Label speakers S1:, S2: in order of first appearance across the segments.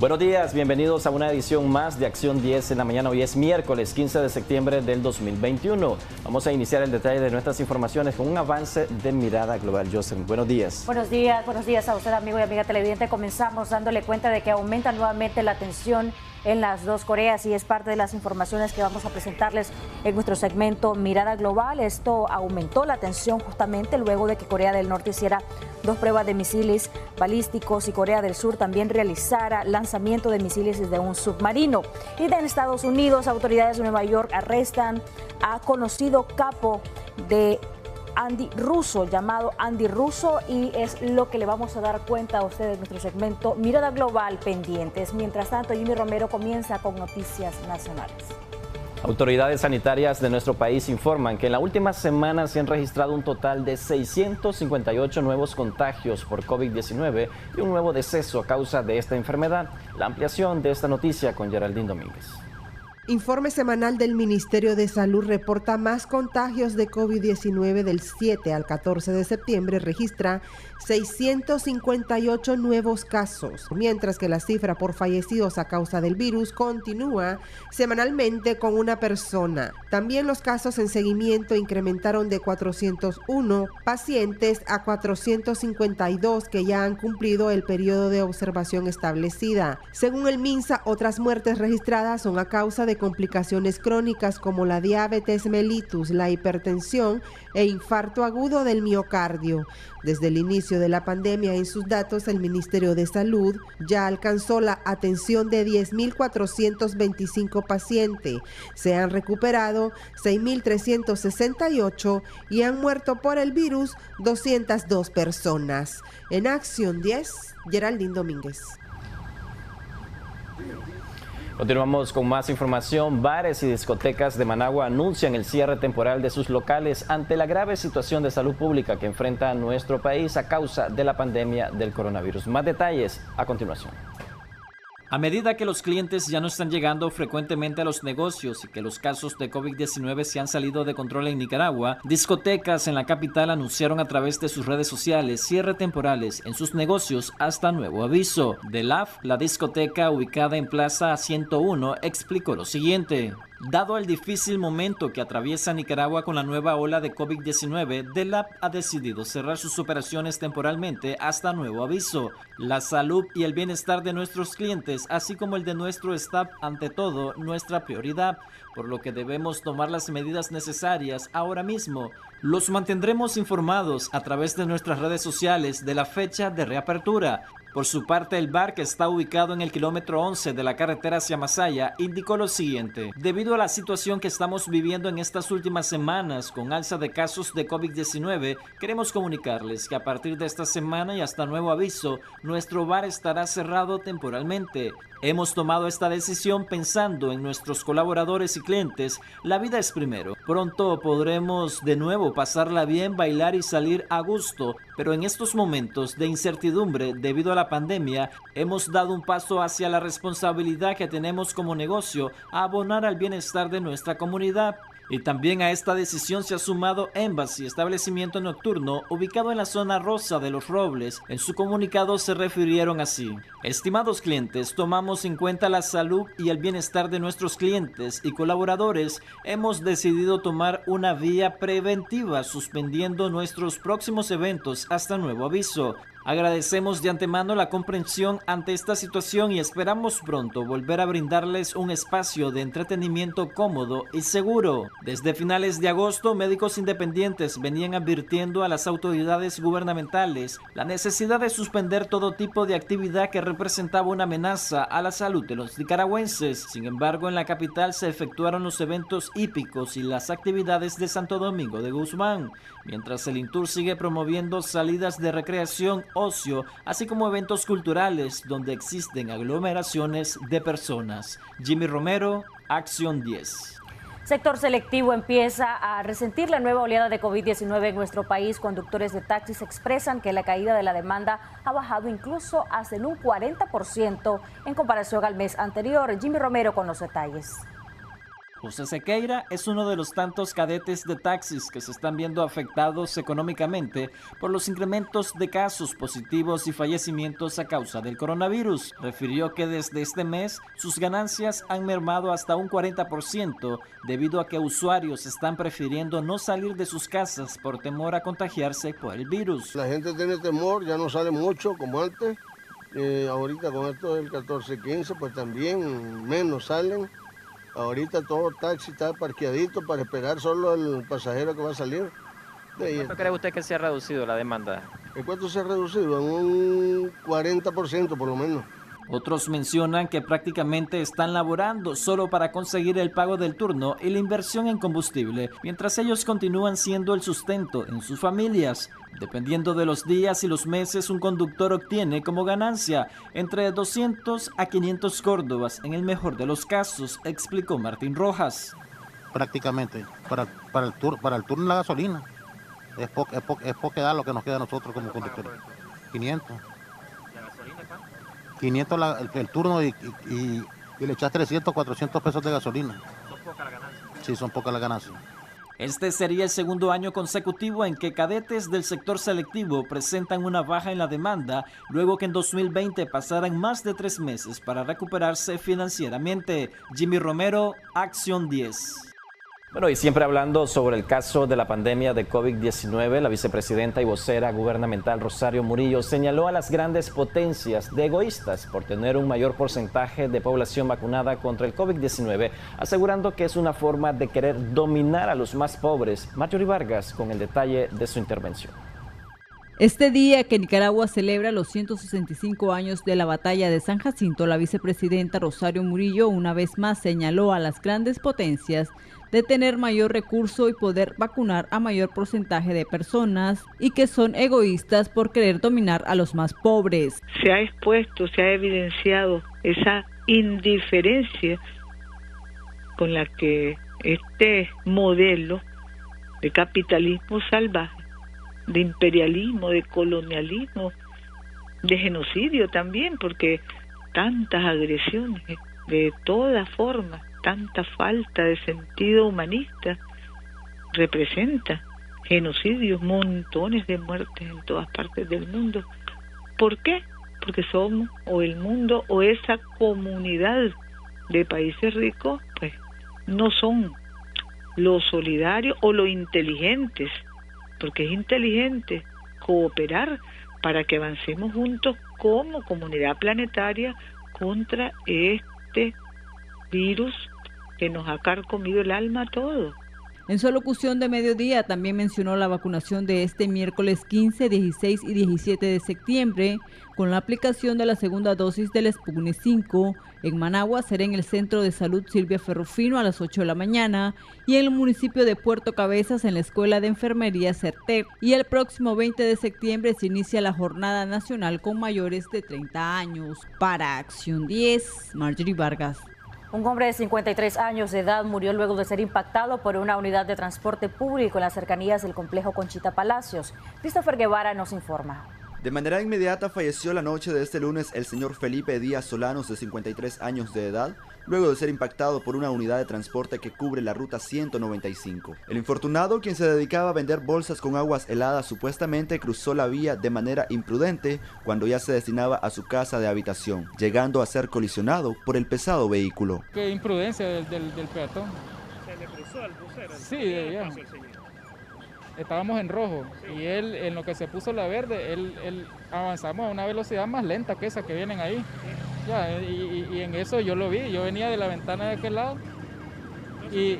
S1: Buenos días, bienvenidos a una edición más de Acción 10 en la mañana. Hoy es miércoles 15 de septiembre del 2021. Vamos a iniciar el detalle de nuestras informaciones con un avance de Mirada Global. Jocelyn, buenos días.
S2: Buenos días a usted, amigo y amiga televidente. Comenzamos dándole cuenta de que aumenta nuevamente la tensión en las dos Coreas y es parte de las informaciones que vamos a presentarles en nuestro segmento Mirada Global. Esto aumentó la tensión justamente luego de que Corea del Norte hiciera 2 pruebas de misiles balísticos y Corea del Sur también realizara lanzamiento de misiles desde un submarino. Y en Estados Unidos, autoridades de Nueva York arrestan a conocido capo de Andy Russo, llamado Andy Russo, y es lo que le vamos a dar cuenta a ustedes en nuestro segmento Mirada Global pendientes. Mientras tanto, Jimmy Romero comienza con noticias nacionales.
S1: Autoridades sanitarias de nuestro país informan que en la última semana se han registrado un total de 658 nuevos contagios por COVID-19 y un nuevo deceso a causa de esta enfermedad. La ampliación de esta noticia con Geraldine Domínguez.
S3: Informe semanal del Ministerio de Salud reporta más contagios de COVID-19 del 7 al 14 de septiembre, registra 658 nuevos casos, mientras que la cifra por fallecidos a causa del virus continúa semanalmente con una persona. También los casos en seguimiento incrementaron de 401 pacientes a 452 que ya han cumplido el periodo de observación establecida. Según el MINSA, otras muertes registradas son a causa de complicaciones crónicas como la diabetes mellitus, la hipertensión e infarto agudo del miocardio. Desde el inicio de la pandemia, en sus datos, el Ministerio de Salud ya alcanzó la atención de 10.425 pacientes. Se han recuperado 6.368 y han muerto por el virus 202 personas. En Acción 10, Geraldine Domínguez.
S1: Continuamos con más información. Bares y discotecas de Managua anuncian el cierre temporal de sus locales ante la grave situación de salud pública que enfrenta nuestro país a causa de la pandemia del coronavirus. Más detalles a continuación.
S4: A medida que los clientes ya no están llegando frecuentemente a los negocios y que los casos de COVID-19 se han salido de control en Nicaragua, discotecas en la capital anunciaron a través de sus redes sociales cierre temporales en sus negocios hasta nuevo aviso. The Lab, la discoteca ubicada en Plaza 101, explicó lo siguiente. Dado el difícil momento que atraviesa Nicaragua con la nueva ola de COVID-19, The Lab ha decidido cerrar sus operaciones temporalmente hasta nuevo aviso. La salud y el bienestar de nuestros clientes, así como el de nuestro staff, ante todo, nuestra prioridad, por lo que debemos tomar las medidas necesarias ahora mismo. Los mantendremos informados a través de nuestras redes sociales de la fecha de reapertura. Por su parte, el bar, que está ubicado en el kilómetro 11 de la carretera hacia Masaya, indicó lo siguiente. Debido a la situación que estamos viviendo en estas últimas semanas con alza de casos de COVID-19, queremos comunicarles que a partir de esta semana y hasta nuevo aviso, nuestro bar estará cerrado temporalmente. Hemos tomado esta decisión pensando en nuestros colaboradores y clientes. La vida es primero. Pronto podremos de nuevo pasarla bien, bailar y salir a gusto, pero en estos momentos de incertidumbre debido a la pandemia, hemos dado un paso hacia la responsabilidad que tenemos como negocio a abonar al bienestar de nuestra comunidad. Y también a esta decisión se ha sumado Embassy, establecimiento nocturno ubicado en la zona rosa de Los Robles. En su comunicado se refirieron así. Estimados clientes, tomamos en cuenta la salud y el bienestar de nuestros clientes y colaboradores. Hemos decidido tomar una vía preventiva suspendiendo nuestros próximos eventos hasta nuevo aviso. Agradecemos de antemano la comprensión ante esta situación y esperamos pronto volver a brindarles un espacio de entretenimiento cómodo y seguro. Desde finales de agosto, médicos independientes venían advirtiendo a las autoridades gubernamentales la necesidad de suspender todo tipo de actividad que representaba una amenaza a la salud de los nicaragüenses. Sin embargo, en la capital se efectuaron los eventos hípicos y las actividades de Santo Domingo de Guzmán, mientras el Intur sigue promoviendo salidas de recreación, ocio, así como eventos culturales donde existen aglomeraciones de personas. Jimmy Romero, Acción 10.
S2: Sector selectivo empieza a resentir la nueva oleada de COVID-19 en nuestro país. Conductores de taxis expresan que la caída de la demanda ha bajado incluso hasta en un 40% en comparación al mes anterior. Jimmy Romero con los detalles.
S4: José Sequeira es uno de los tantos cadetes de taxis que se están viendo afectados económicamente por los incrementos de casos positivos y fallecimientos a causa del coronavirus. Refirió que desde este mes sus ganancias han mermado hasta un 40% debido a que usuarios están prefiriendo no salir de sus casas por temor a contagiarse por el virus.
S5: La gente tiene temor, ya no sale mucho como antes. Ahorita con esto del 14-15 pues también menos salen. Ahorita todo taxi está parqueadito para esperar solo el pasajero que va a salir.
S1: ¿Cuánto cree usted que se ha reducido la demanda?
S5: ¿En cuánto se ha reducido? En un 40% por lo menos.
S4: Otros mencionan que prácticamente están laborando solo para conseguir el pago del turno y la inversión en combustible, mientras ellos continúan siendo el sustento en sus familias. Dependiendo de los días y los meses, un conductor obtiene como ganancia entre 200 a 500 córdobas en el mejor de los casos, explicó Martín Rojas.
S6: Prácticamente, para el turno la gasolina. Es poco da lo que nos queda a nosotros como conductores. 500.
S1: ¿La gasolina cuánto?
S6: 500 el turno y le echas 300, 400 pesos de gasolina.
S1: ¿Son pocas las ganancias?
S6: Sí, son pocas las ganancias.
S4: Este sería el segundo año consecutivo en que cadetes del sector selectivo presentan una baja en la demanda, luego que en 2020 pasaran más de 3 meses para recuperarse financieramente. Jimmy Romero, Acción 10.
S1: Bueno, y siempre hablando sobre el caso de la pandemia de COVID-19, la vicepresidenta y vocera gubernamental Rosario Murillo señaló a las grandes potencias de egoístas por tener un mayor porcentaje de población vacunada contra el COVID-19, asegurando que es una forma de querer dominar a los más pobres. Marjorie Vargas con el detalle de su intervención.
S7: Este día que Nicaragua celebra los 165 años de la batalla de San Jacinto, la vicepresidenta Rosario Murillo una vez más señaló a las grandes potencias de tener mayor recurso y poder vacunar a mayor porcentaje de personas y que son egoístas por querer dominar a los más pobres.
S8: Se ha expuesto, se ha evidenciado esa indiferencia con la que este modelo de capitalismo salvaje, de imperialismo, de colonialismo, de genocidio también, porque tantas agresiones de todas formas, tanta falta de sentido humanista representa genocidios, montones de muertes en todas partes del mundo. ¿Por qué? Porque somos, o el mundo, o esa comunidad de países ricos, pues no son los solidarios o los inteligentes, porque es inteligente cooperar para que avancemos juntos como comunidad planetaria contra este virus que nos ha carcomido el alma a todos.
S7: En su alocución de mediodía también mencionó la vacunación de este miércoles 15, 16 y 17 de septiembre con la aplicación de la segunda dosis del Sputnik 5. En Managua será en el Centro de Salud Silvia Ferrufino a las 8 de la mañana y en el municipio de Puerto Cabezas en la Escuela de Enfermería CERTEP. Y el próximo 20 de septiembre se inicia la Jornada Nacional con mayores de 30 años. Para Acción 10, Marjorie Vargas.
S2: Un hombre de 53 años de edad murió luego de ser impactado por una unidad de transporte público en las cercanías del complejo Conchita Palacios. Christopher Guevara nos informa.
S9: De manera inmediata falleció la noche de este lunes el señor Felipe Díaz Solanos, de 53 años de edad, luego de ser impactado por una unidad de transporte que cubre la ruta 195. El infortunado, quien se dedicaba a vender bolsas con aguas heladas, supuestamente cruzó la vía de manera imprudente cuando ya se destinaba a su casa de habitación, llegando a ser colisionado por el pesado vehículo.
S10: Qué imprudencia del peatón.
S11: ¿Se le cruzó al bucero?
S10: Sí, de allá. Estábamos en rojo y él, en lo que se puso la verde, él avanzamos a una velocidad más lenta que esa que vienen ahí. Ya, y en eso yo lo vi, yo venía de la ventana de aquel lado y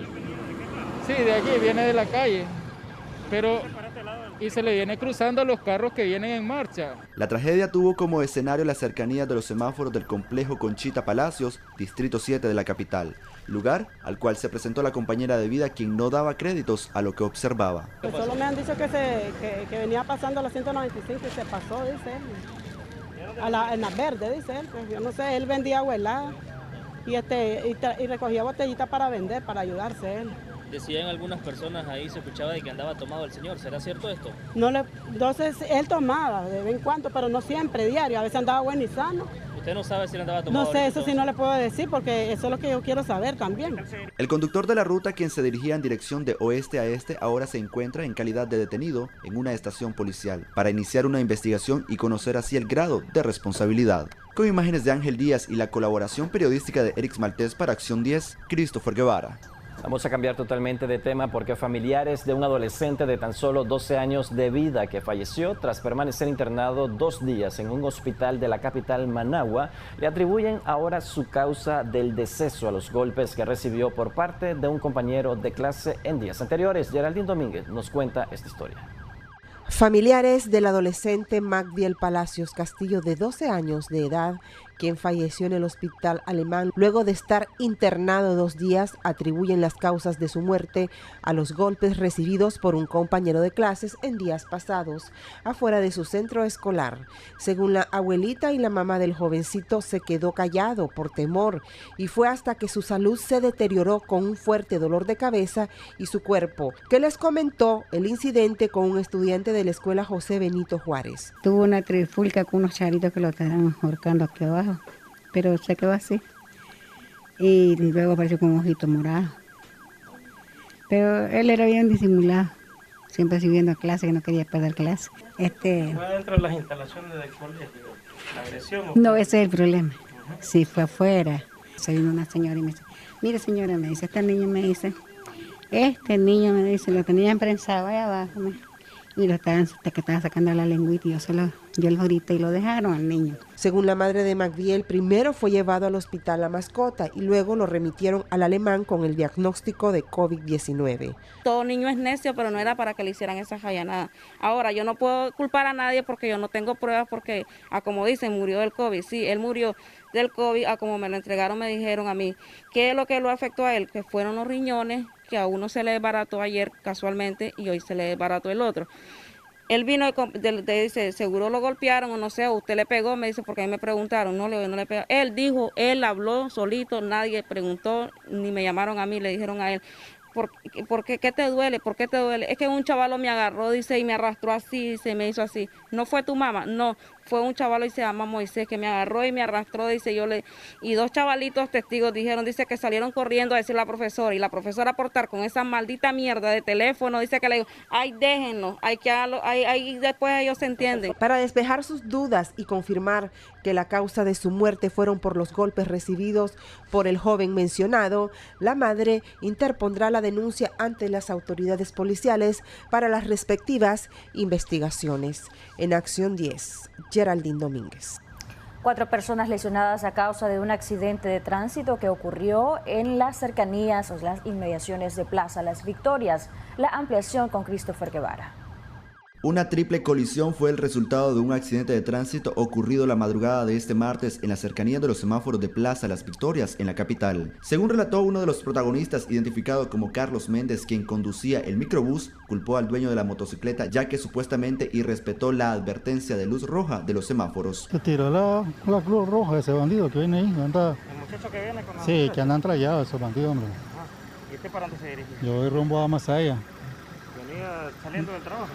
S10: sí, de allí viene de la calle, pero y se le viene cruzando a los carros que vienen en marcha.
S9: La tragedia tuvo como escenario las cercanías de los semáforos del complejo Conchita Palacios, distrito 7 de la capital, lugar al cual se presentó la compañera de vida, quien no daba créditos a lo que observaba.
S12: Pues solo me han dicho que venía pasando a la 195 y se pasó, dice él. En la verde, dice él. Pues yo no sé, él vendía agua helada y recogía botellitas para vender, para ayudarse él.
S13: Decían algunas personas ahí, se escuchaba de que andaba tomado el señor. ¿Será cierto esto?
S12: Entonces él tomaba de vez en cuando, pero no siempre, diario. A veces andaba bueno y sano.
S13: ¿Usted no sabe si él andaba tomado?
S12: No sé, eso sí no le puedo decir porque eso es lo que yo quiero saber también.
S9: El conductor de la ruta, quien se dirigía en dirección de oeste a este, ahora se encuentra en calidad de detenido en una estación policial para iniciar una investigación y conocer así el grado de responsabilidad. Con imágenes de Ángel Díaz y la colaboración periodística de Erix Maltés para Acción 10, Christopher Guevara.
S1: Vamos a cambiar totalmente de tema porque familiares de un adolescente de tan solo 12 años de vida que falleció tras permanecer internado 2 días en un hospital de la capital Managua le atribuyen ahora su causa del deceso a los golpes que recibió por parte de un compañero de clase en días anteriores. Geraldine Domínguez nos cuenta esta historia.
S3: Familiares del adolescente Magdiel Palacios Castillo, de 12 años de edad, quien falleció en el hospital alemán luego de estar internado 2 días, atribuyen las causas de su muerte a los golpes recibidos por un compañero de clases en días pasados, afuera de su centro escolar. Según la abuelita y la mamá del jovencito, se quedó callado por temor y fue hasta que su salud se deterioró con un fuerte dolor de cabeza y su cuerpo, que les comentó el incidente con un estudiante de la escuela José Benito Juárez.
S14: Tuvo una trifulca con unos charitos que lo estaban ahorcando aquí abajo, pero se quedó así y luego apareció con un ojito morado, pero él era bien disimulado, siempre siguiendo clase, que no quería perder clase.
S11: ¿Fue dentro de las instalaciones del colegio la agresión?
S14: No, ese es el problema. Sí, fue afuera. Se vino una señora y me dice, mire señora, me dice, este niño me dice, lo tenían prensado ahí abajo, y lo estaban sacando la lengüita y yo lo grité y lo dejaron al niño.
S3: Según la madre de Magdiel, primero fue llevado al hospital La Mascota y luego lo remitieron al Alemán con el diagnóstico de COVID-19.
S15: Todo niño es necio, pero no era para que le hicieran esa jayanada. Ahora, yo no puedo culpar a nadie porque yo no tengo pruebas porque, como dicen, murió del COVID. Sí, él murió del COVID, como me lo entregaron, me dijeron a mí. ¿Qué es lo que lo afectó a él? Que fueron los riñones, que a uno se le desbarató ayer casualmente y hoy se le desbarató el otro. Él vino dice, seguro lo golpearon o no sé, usted le pegó, me dice, porque a mí me preguntaron, no le pegó. Él dijo, él habló solito, nadie preguntó, ni me llamaron a mí, le dijeron a él, ¿por qué? ¿Qué te duele? ¿Por qué te duele? Es que un chavalo me agarró, dice, y me arrastró así, se me hizo así. ¿No fue tu mamá? No, fue un chavalo y se llama Moisés, que me agarró y me arrastró, dice, y 2 chavalitos testigos dijeron, dice, que salieron corriendo a decir a la profesora, y la profesora por estar con esa maldita mierda de teléfono, dice que le digo, ay, déjenlo, ahí después ellos se entienden.
S3: Para despejar sus dudas y confirmar que la causa de su muerte fueron por los golpes recibidos por el joven mencionado, la madre interpondrá la denuncia ante las autoridades policiales para las respectivas investigaciones. En Acción 10, Geraldine Domínguez.
S2: 4 personas lesionadas a causa de un accidente de tránsito que ocurrió en las cercanías o las inmediaciones de Plaza Las Victorias. La ampliación con Christopher Guevara.
S9: Una triple colisión fue el resultado de un accidente de tránsito ocurrido la madrugada de este martes en la cercanía de los semáforos de Plaza Las Victorias en la capital. Según relató uno de los protagonistas, identificado como Carlos Méndez, quien conducía el microbús, culpó al dueño de la motocicleta ya que supuestamente irrespetó la advertencia de luz roja de los semáforos.
S16: Se tiró la luz roja de ese bandido que viene ahí. Anda...
S11: ¿El muchacho que viene con la...
S16: Sí, que andan trayados esos bandidos, hombre.
S11: ¿Y este para dónde se dirige?
S16: Yo voy rumbo a Masaya.
S11: ¿Venía saliendo del trabajo?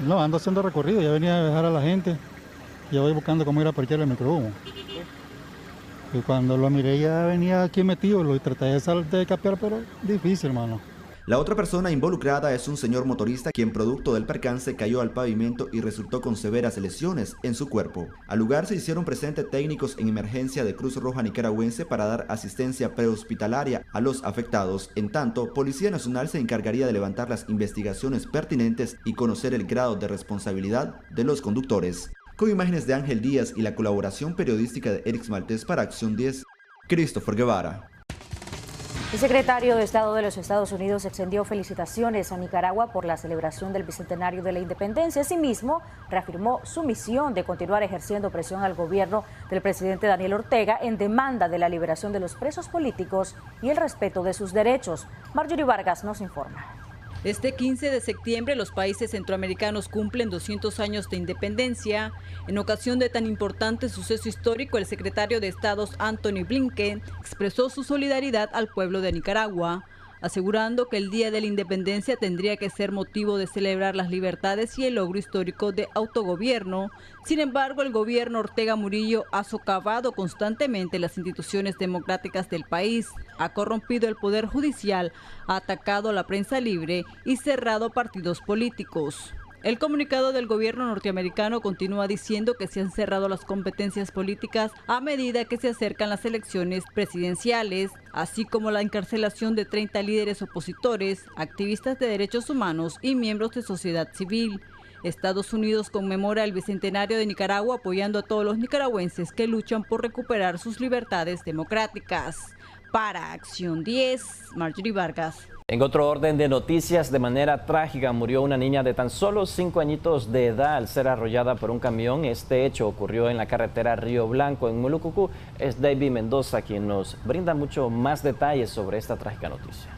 S16: No, ando haciendo recorrido, ya venía a dejar a la gente, ya voy buscando cómo ir a parquear el microbús. Y cuando lo miré ya venía aquí metido, lo traté de capear, pero difícil, hermano.
S9: La otra persona involucrada es un señor motorista quien producto del percance cayó al pavimento y resultó con severas lesiones en su cuerpo. Al lugar se hicieron presentes técnicos en emergencia de Cruz Roja Nicaragüense para dar asistencia prehospitalaria a los afectados. En tanto, Policía Nacional se encargaría de levantar las investigaciones pertinentes y conocer el grado de responsabilidad de los conductores. Con imágenes de Ángel Díaz y la colaboración periodística de Erix Maltés para Acción 10, Christopher Guevara.
S2: El secretario de Estado de los Estados Unidos extendió felicitaciones a Nicaragua por la celebración del bicentenario de la independencia. Asimismo, reafirmó su misión de continuar ejerciendo presión al gobierno del presidente Daniel Ortega en demanda de la liberación de los presos políticos y el respeto de sus derechos. Marjorie Vargas nos informa.
S7: Este 15 de septiembre los países centroamericanos cumplen 200 años de independencia. En ocasión de tan importante suceso histórico, el secretario de Estado Antony Blinken expresó su solidaridad al pueblo de Nicaragua. asegurando que el Día de la Independencia tendría que ser motivo de celebrar las libertades y el logro histórico de autogobierno. Sin embargo, el gobierno Ortega Murillo ha socavado constantemente las instituciones democráticas del país, ha corrompido el poder judicial, ha atacado a la prensa libre y cerrado partidos políticos. El comunicado del gobierno norteamericano continúa diciendo que se han cerrado las competencias políticas a medida que se acercan las elecciones presidenciales, así como la encarcelación de 30 líderes opositores, activistas de derechos humanos y miembros de sociedad civil. Estados Unidos conmemora el bicentenario de Nicaragua apoyando a todos los nicaragüenses que luchan por recuperar sus libertades democráticas. Para Acción 10, Marjorie Vargas.
S1: En otro orden de noticias, de manera trágica murió una niña de tan solo 5 añitos de edad al ser arrollada por un camión. Este hecho ocurrió en la carretera Río Blanco, en Mulucucú. Es David Mendoza quien nos brinda mucho más detalles sobre esta trágica noticia.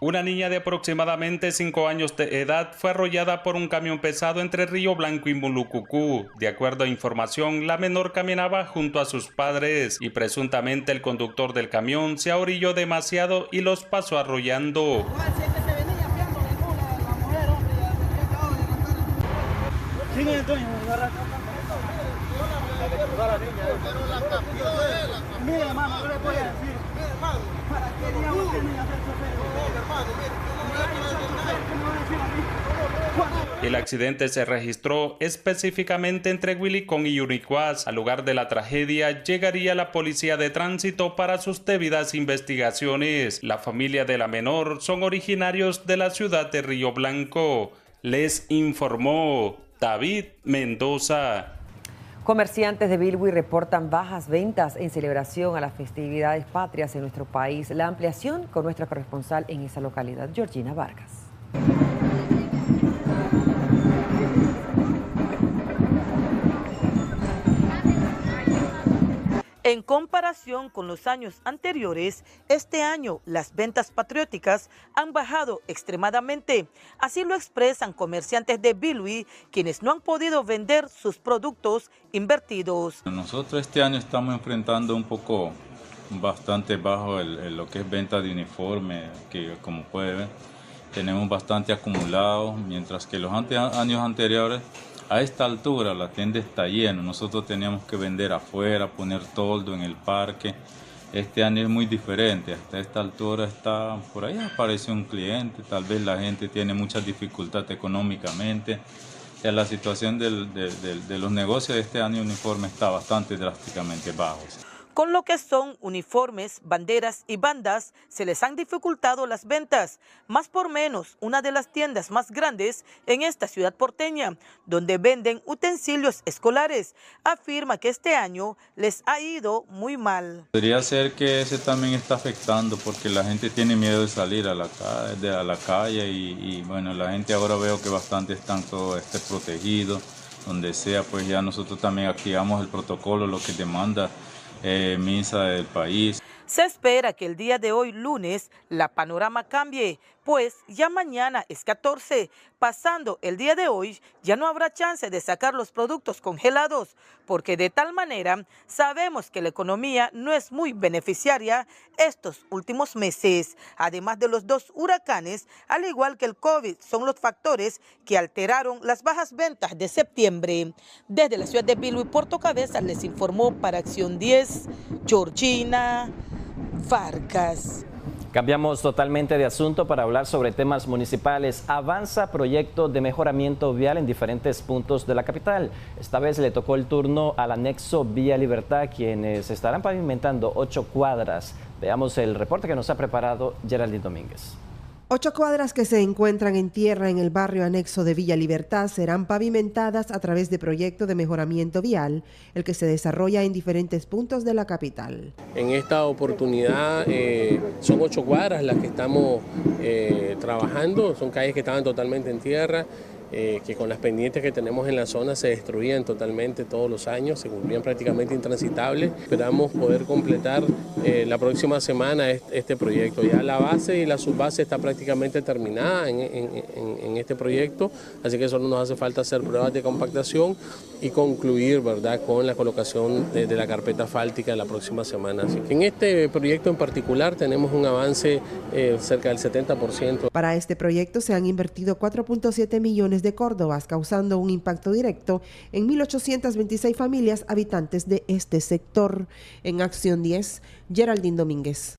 S17: Una niña de aproximadamente 5 años de edad fue arrollada por un camión pesado entre Río Blanco y Mulucucú. De acuerdo a información, la menor caminaba junto a sus padres y presuntamente el conductor del camión se orilló demasiado y los pasó arrollando. El accidente se registró específicamente entre Huilicón y Yunicuas. Al lugar de la tragedia llegaría la policía de tránsito para sus debidas investigaciones. La familia de la menor son originarios de la ciudad de Río Blanco. Les informó David Mendoza.
S18: Comerciantes de Bilwi reportan bajas ventas en celebración a las festividades patrias en nuestro país. La ampliación con nuestra corresponsal en esa localidad, Georgina Vargas.
S19: En comparación con los años anteriores, este año las ventas patrióticas han bajado extremadamente. Así lo expresan comerciantes de Bilwi, quienes no han podido vender sus productos invertidos.
S20: Nosotros este año estamos enfrentando un poco bastante bajo lo que es venta de uniforme, que como puede ver, tenemos bastante acumulado, mientras que los años anteriores, a esta altura la tienda está llena. Nosotros teníamos que vender afuera, poner toldo en el parque. Este año es muy diferente. Hasta esta altura está por ahí aparece un cliente. Tal vez la gente tiene mucha dificultad económicamente. La situación de los negocios de este año uniforme está bastante drásticamente bajo.
S19: Con lo que son uniformes, banderas y bandas, se les han dificultado las ventas. Más por menos, una de las tiendas más grandes en esta ciudad porteña, donde venden utensilios escolares, afirma que este año les ha ido muy mal.
S20: Podría ser que ese también está afectando porque la gente tiene miedo de salir a la calle y bueno, la gente ahora veo que bastante están todo protegidos, donde sea, pues ya nosotros también activamos el protocolo, lo que demanda MINSA del país.
S19: Se espera que el día de hoy, lunes, la panorama cambie, pues ya mañana es 14. Pasando el día de hoy, ya no habrá chance de sacar los productos congelados, porque de tal manera sabemos que la economía no es muy beneficiaria estos últimos meses. Además de los 2 huracanes, al igual que el COVID, son los factores que alteraron las bajas ventas de septiembre. Desde la ciudad de Bilwi, Puerto Cabezas, les informó para Acción 10, Georgina Vargas.
S1: Cambiamos totalmente de asunto para hablar sobre temas municipales. Avanza proyecto de mejoramiento vial en diferentes puntos de la capital. Esta vez le tocó el turno al anexo Villa Libertad, quienes estarán pavimentando 8 cuadras. Veamos el reporte que nos ha preparado Geraldine Domínguez.
S3: 8 cuadras que se encuentran en tierra en el barrio anexo de Villa Libertad serán pavimentadas a través de proyecto de mejoramiento vial, el que se desarrolla en diferentes puntos de la capital.
S21: En esta oportunidad son 8 cuadras las que estamos trabajando, son calles que estaban totalmente en tierra. que con las pendientes que tenemos en la zona se destruían totalmente todos los años, se volvían prácticamente intransitables. Esperamos poder completar la próxima semana este proyecto. Ya la base y la subbase está prácticamente terminada en este proyecto, así que solo nos hace falta hacer pruebas de compactación y concluir, ¿verdad?, con la colocación de la carpeta asfáltica la próxima semana. Así que en este proyecto en particular tenemos un avance cerca del 70%.
S3: Para este proyecto se han invertido 4.7 millones de córdobas, causando un impacto directo en 1.826 familias habitantes de este sector. En Acción 10, Geraldine Domínguez.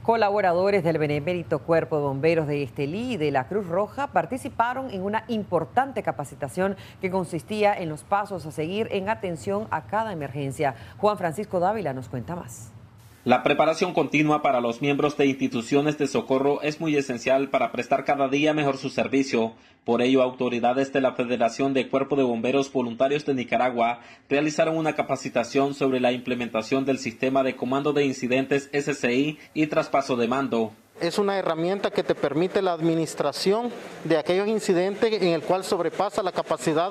S18: Colaboradores del Benemérito Cuerpo de Bomberos de Estelí y de la Cruz Roja participaron en una importante capacitación que consistía en los pasos a seguir en atención a cada emergencia. Juan Francisco Dávila nos cuenta más.
S5: La preparación continua para los miembros de instituciones de socorro es muy esencial para prestar cada día mejor su servicio. Por ello, autoridades de la Federación de Cuerpo de Bomberos Voluntarios de Nicaragua realizaron una capacitación sobre la implementación del sistema de comando de incidentes SCI y traspaso de mando.
S22: Es una herramienta que te permite la administración de aquellos incidentes en el cual sobrepasa la capacidad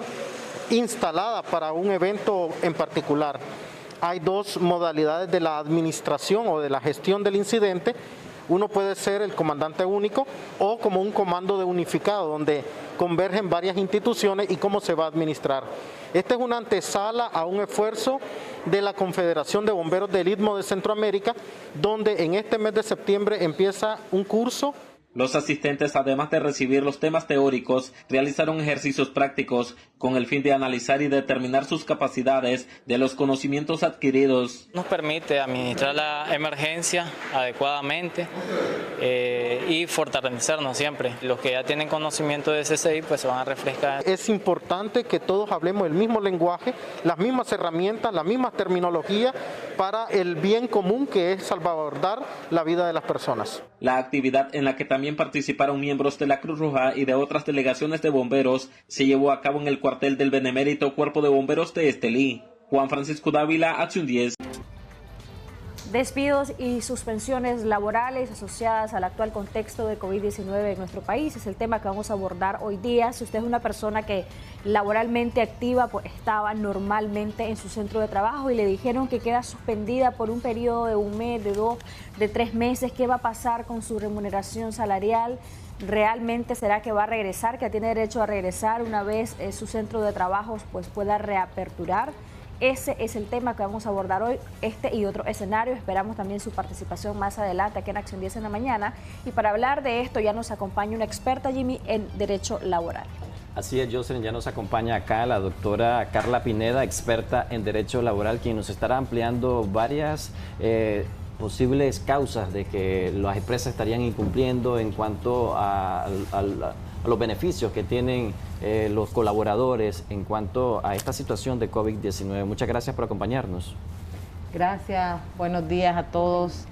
S22: instalada para un evento en particular. Hay dos modalidades de la administración o de la gestión del incidente. Uno puede ser el comandante único o como un comando de unificado, donde convergen varias instituciones y cómo se va a administrar. Esta es una antesala a un esfuerzo de la Confederación de Bomberos del Istmo de Centroamérica, donde en este mes de septiembre empieza un curso.
S5: Los asistentes, además de recibir los temas teóricos, realizaron ejercicios prácticos con el fin de analizar y determinar sus capacidades de los conocimientos adquiridos.
S23: Nos permite administrar la emergencia adecuadamente y fortalecernos siempre. Los que ya tienen conocimiento de SCI pues se van a refrescar.
S22: Es importante que todos hablemos el mismo lenguaje, las mismas herramientas, la misma terminología para el bien común, que es salvaguardar la vida de las personas.
S5: La actividad, en la que también participaron miembros de la Cruz Roja y de otras delegaciones de bomberos, se llevó a cabo en el cuartel del Benemérito Cuerpo de Bomberos de Estelí. Juan Francisco Dávila, Acción 10.
S2: Despidos y suspensiones laborales asociadas al actual contexto de COVID-19 en nuestro país es el tema que vamos a abordar hoy día. Si usted es una persona que laboralmente activa, pues estaba normalmente en su centro de trabajo y le dijeron que queda suspendida por un periodo de 1 mes, de 2, de 3 meses, ¿qué va a pasar con su remuneración salarial? ¿Realmente será que va a regresar, que tiene derecho a regresar una vez su centro de trabajo pues pueda reaperturar? Ese es el tema que vamos a abordar hoy, este y otro escenario. Esperamos también su participación más adelante aquí en Acción 10 en la mañana. Y para hablar de esto ya nos acompaña una experta, Jimmy, en Derecho Laboral.
S1: Así es, Jocelyn, ya nos acompaña acá la doctora Carla Pineda, experta en Derecho Laboral, quien nos estará ampliando varias posibles causas de que las empresas estarían incumpliendo en cuanto a los beneficios que tienen los colaboradores en cuanto a esta situación de COVID-19. Muchas gracias por acompañarnos.
S24: Gracias, buenos días a todos.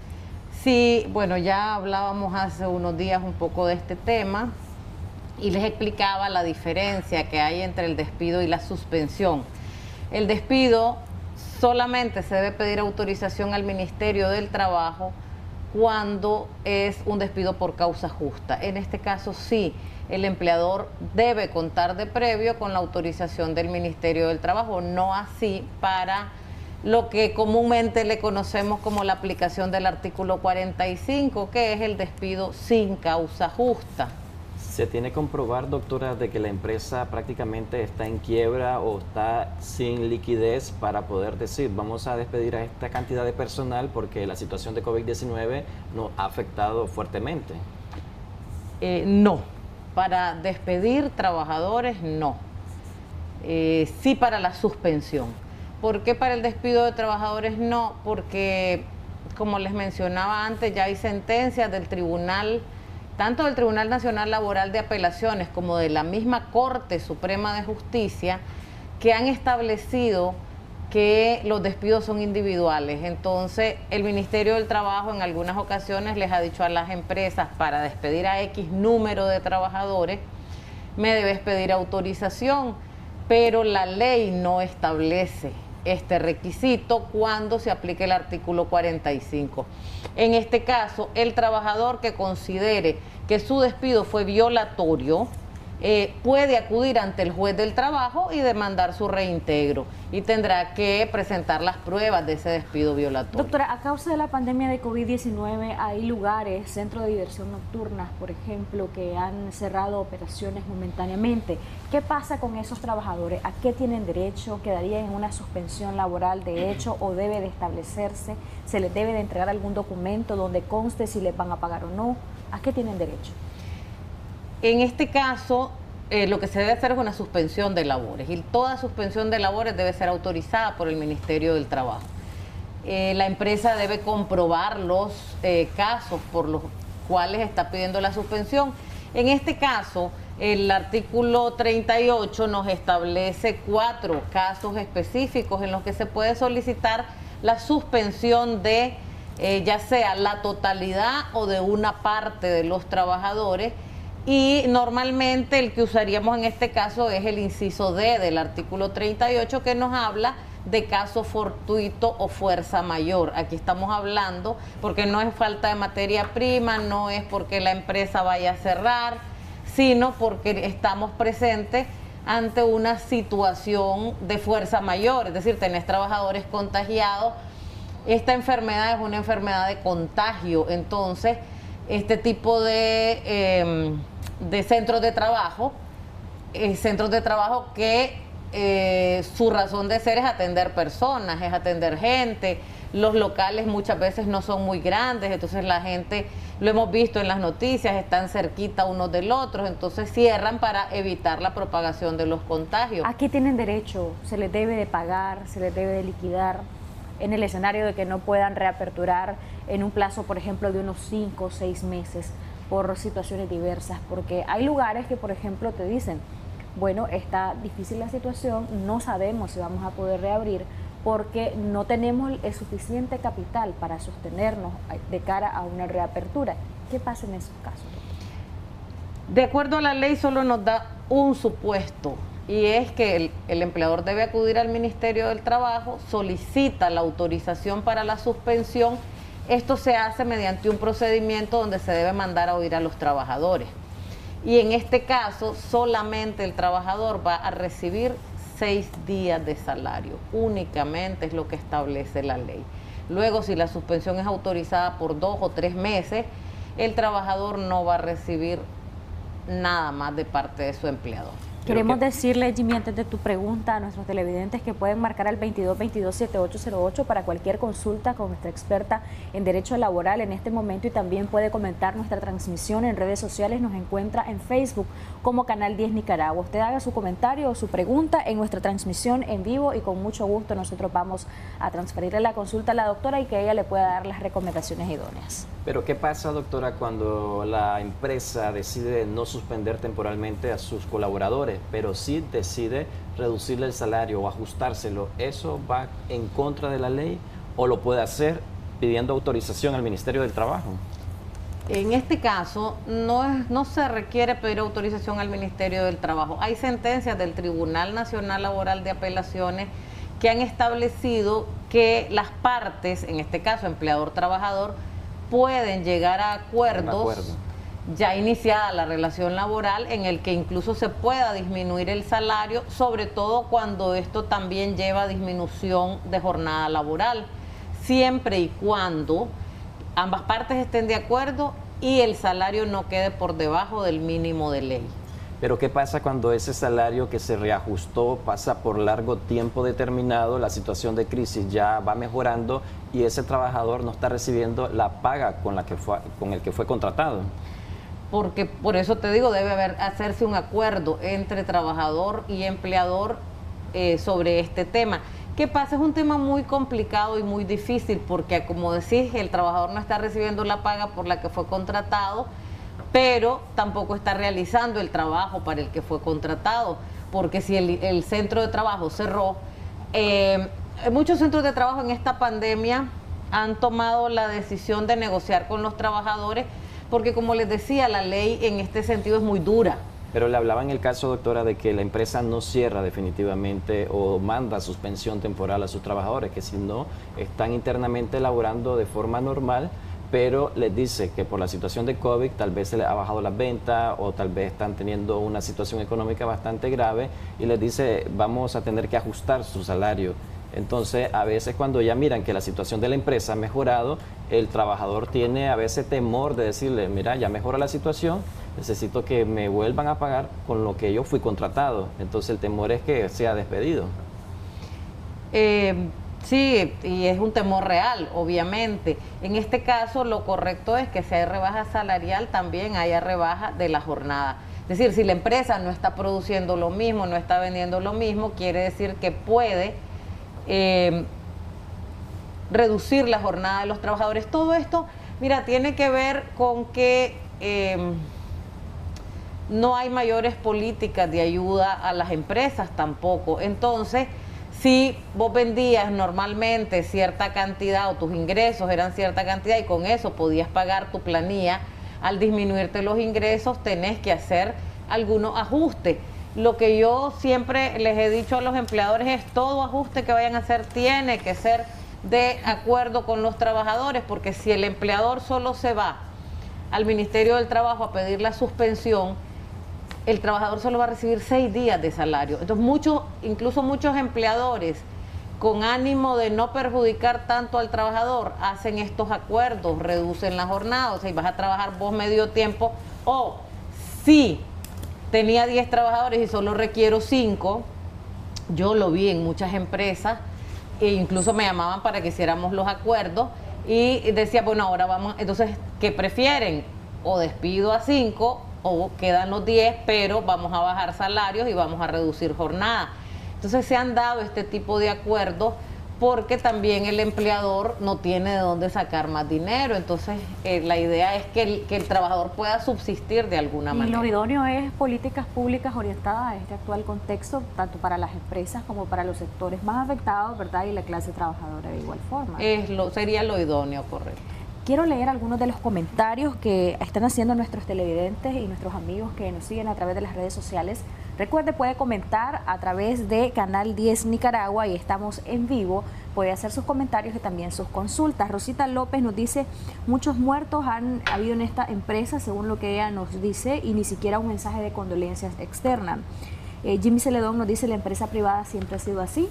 S24: Sí, bueno, ya hablábamos hace unos días un poco de este tema y les explicaba la diferencia que hay entre el despido y la suspensión. El despido solamente se debe pedir autorización al Ministerio del Trabajo cuando es un despido por causa justa. En este caso sí, el empleador debe contar de previo con la autorización del Ministerio del Trabajo, no así para lo que comúnmente le conocemos como la aplicación del artículo 45, que es el despido sin causa justa.
S1: ¿Se tiene que comprobar, doctora, de que la empresa prácticamente está en quiebra o está sin liquidez para poder decir vamos a despedir a esta cantidad de personal porque la situación de COVID-19 nos ha afectado fuertemente?
S24: No, para despedir trabajadores no, sí para la suspensión. ¿Por qué para el despido de trabajadores no? Porque, como les mencionaba antes, ya hay sentencias del tribunal, tanto del Tribunal Nacional Laboral de Apelaciones como de la misma Corte Suprema de Justicia, que han establecido que los despidos son individuales. Entonces, el Ministerio del Trabajo en algunas ocasiones les ha dicho a las empresas, para despedir a X número de trabajadores, me debes pedir autorización, pero la ley no establece este requisito cuando se aplique el artículo 45. En este caso, el trabajador que considere que su despido fue violatorio puede acudir ante el juez del trabajo y demandar su reintegro y tendrá que presentar las pruebas de ese despido violatorio.
S2: Doctora, a causa de la pandemia de COVID-19 hay lugares, centros de diversión nocturnas, por ejemplo, que han cerrado operaciones momentáneamente. ¿Qué pasa con esos trabajadores? ¿A qué tienen derecho? ¿Quedaría en una suspensión laboral de hecho o debe de establecerse? ¿Se les debe de entregar algún documento donde conste si les van a pagar o no? ¿A qué tienen derecho?
S24: En este caso, lo que se debe hacer es una suspensión de labores y toda suspensión de labores debe ser autorizada por el Ministerio del Trabajo. La empresa debe comprobar los casos por los cuales está pidiendo la suspensión. En este caso, el artículo 38 nos establece 4 casos específicos en los que se puede solicitar la suspensión de ya sea la totalidad o de una parte de los trabajadores. Y normalmente el que usaríamos en este caso es el inciso D del artículo 38 que nos habla de caso fortuito o fuerza mayor. Aquí estamos hablando porque no es falta de materia prima, no es porque la empresa vaya a cerrar, sino porque estamos presentes ante una situación de fuerza mayor, es decir, tenés trabajadores contagiados. Esta enfermedad es una enfermedad de contagio, entonces este tipo de centros de trabajo que su razón de ser es atender personas, es atender gente. Los locales muchas veces no son muy grandes, entonces la gente, lo hemos visto en las noticias, están cerquita unos del otro, entonces cierran para evitar la propagación de los contagios.
S2: ¿A qué tienen derecho? ¿Se les debe de pagar? ¿Se les debe de liquidar? En el escenario de que no puedan reaperturar en un plazo, por ejemplo, de unos 5 o 6 meses por situaciones diversas, porque hay lugares que, por ejemplo, te dicen, bueno, está difícil la situación, no sabemos si vamos a poder reabrir porque no tenemos el suficiente capital para sostenernos de cara a una reapertura. ¿Qué pasa en esos casos?
S24: De acuerdo a la ley solo nos da un supuesto, y es que el empleador debe acudir al Ministerio del Trabajo, solicita la autorización para la suspensión. Esto se hace mediante un procedimiento donde se debe mandar a oír a los trabajadores. Y en este caso, solamente el trabajador va a recibir 6 días de salario. Únicamente es lo que establece la ley. Luego, si la suspensión es autorizada por 2 o 3 meses, el trabajador no va a recibir nada más de parte de su empleador.
S2: Queremos decirle, Jimmy, antes de tu pregunta a nuestros televidentes que pueden marcar al 2222-7808 para cualquier consulta con nuestra experta en Derecho Laboral en este momento, y también puede comentar nuestra transmisión en redes sociales. Nos encuentra en Facebook como Canal 10 Nicaragua. Usted haga su comentario o su pregunta en nuestra transmisión en vivo y con mucho gusto nosotros vamos a transferirle la consulta a la doctora y que ella le pueda dar las recomendaciones idóneas.
S1: Pero ¿qué pasa, doctora, cuando la empresa decide no suspender temporalmente a sus colaboradores, pero sí decide reducirle el salario o ajustárselo? ¿Eso va en contra de la ley o lo puede hacer pidiendo autorización al Ministerio del Trabajo?
S24: En este caso no se requiere pedir autorización al Ministerio del Trabajo. Hay sentencias del Tribunal Nacional Laboral de Apelaciones que han establecido que las partes, en este caso empleador-trabajador, pueden llegar a acuerdos ya iniciada la relación laboral en el que incluso se pueda disminuir el salario, sobre todo cuando esto también lleva a disminución de jornada laboral, siempre y cuando ambas partes estén de acuerdo y el salario no quede por debajo del mínimo de ley.
S1: Pero ¿qué pasa cuando ese salario que se reajustó pasa por largo tiempo determinado, la situación de crisis ya va mejorando y ese trabajador no está recibiendo la paga con el que fue contratado?
S24: Porque por eso te digo, debe hacerse un acuerdo entre trabajador y empleador sobre este tema. ¿Qué pasa? Es un tema muy complicado y muy difícil porque, como decís, el trabajador no está recibiendo la paga por la que fue contratado, pero tampoco está realizando el trabajo para el que fue contratado, porque si el centro de trabajo cerró, muchos centros de trabajo en esta pandemia han tomado la decisión de negociar con los trabajadores, porque como les decía, la ley en este sentido es muy dura.
S1: Pero le hablaba en el caso, doctora, de que la empresa no cierra definitivamente o manda suspensión temporal a sus trabajadores, que si no están internamente elaborando de forma normal, pero les dice que por la situación de COVID tal vez se les ha bajado las ventas o tal vez están teniendo una situación económica bastante grave y les dice vamos a tener que ajustar su salario. Entonces, a veces cuando ya miran que la situación de la empresa ha mejorado, el trabajador tiene a veces temor de decirle, mira, ya mejora la situación, necesito que me vuelvan a pagar con lo que yo fui contratado. Entonces, el temor es que sea despedido.
S24: Sí, y es un temor real, obviamente. En este caso, lo correcto es que si hay rebaja salarial, también haya rebaja de la jornada. Es decir, si la empresa no está produciendo lo mismo, no está vendiendo lo mismo, quiere decir que puede reducir la jornada de los trabajadores. Todo esto, mira, tiene que ver con que no hay mayores políticas de ayuda a las empresas tampoco. Entonces, si vos vendías normalmente cierta cantidad o tus ingresos eran cierta cantidad y con eso podías pagar tu planilla, al disminuirte los ingresos tenés que hacer algunos ajustes. Lo que yo siempre les he dicho a los empleadores es todo ajuste que vayan a hacer tiene que ser de acuerdo con los trabajadores, porque si el empleador solo se va al Ministerio del Trabajo a pedir la suspensión, el trabajador solo va a recibir 6 días de salario. Entonces incluso muchos empleadores con ánimo de no perjudicar tanto al trabajador hacen estos acuerdos, reducen la jornada, o sea, vas a trabajar vos medio tiempo, o si tenía 10 trabajadores y solo requiero 5, yo lo vi en muchas empresas e incluso me llamaban para que hiciéramos los acuerdos y decía, bueno, ahora vamos, entonces, ¿qué prefieren? O despido a 5 o quedan los 10, pero vamos a bajar salarios y vamos a reducir jornada. Entonces se han dado este tipo de acuerdos porque también el empleador no tiene de dónde sacar más dinero. Entonces la idea es que el trabajador pueda subsistir de alguna manera.
S2: Y lo idóneo es políticas públicas orientadas a este actual contexto, tanto para las empresas como para los sectores más afectados, ¿verdad? Y la clase trabajadora de igual forma.
S24: Sería lo idóneo, correcto.
S2: Quiero leer algunos de los comentarios que están haciendo nuestros televidentes y nuestros amigos que nos siguen a través de las redes sociales. Recuerde, puede comentar a través de Canal 10 Nicaragua y estamos en vivo. Puede hacer sus comentarios y también sus consultas. Rosita López nos dice, muchos muertos han habido en esta empresa, según lo que ella nos dice, y ni siquiera un mensaje de condolencias externa. Jimmy Celedón nos dice, la empresa privada siempre ha sido así,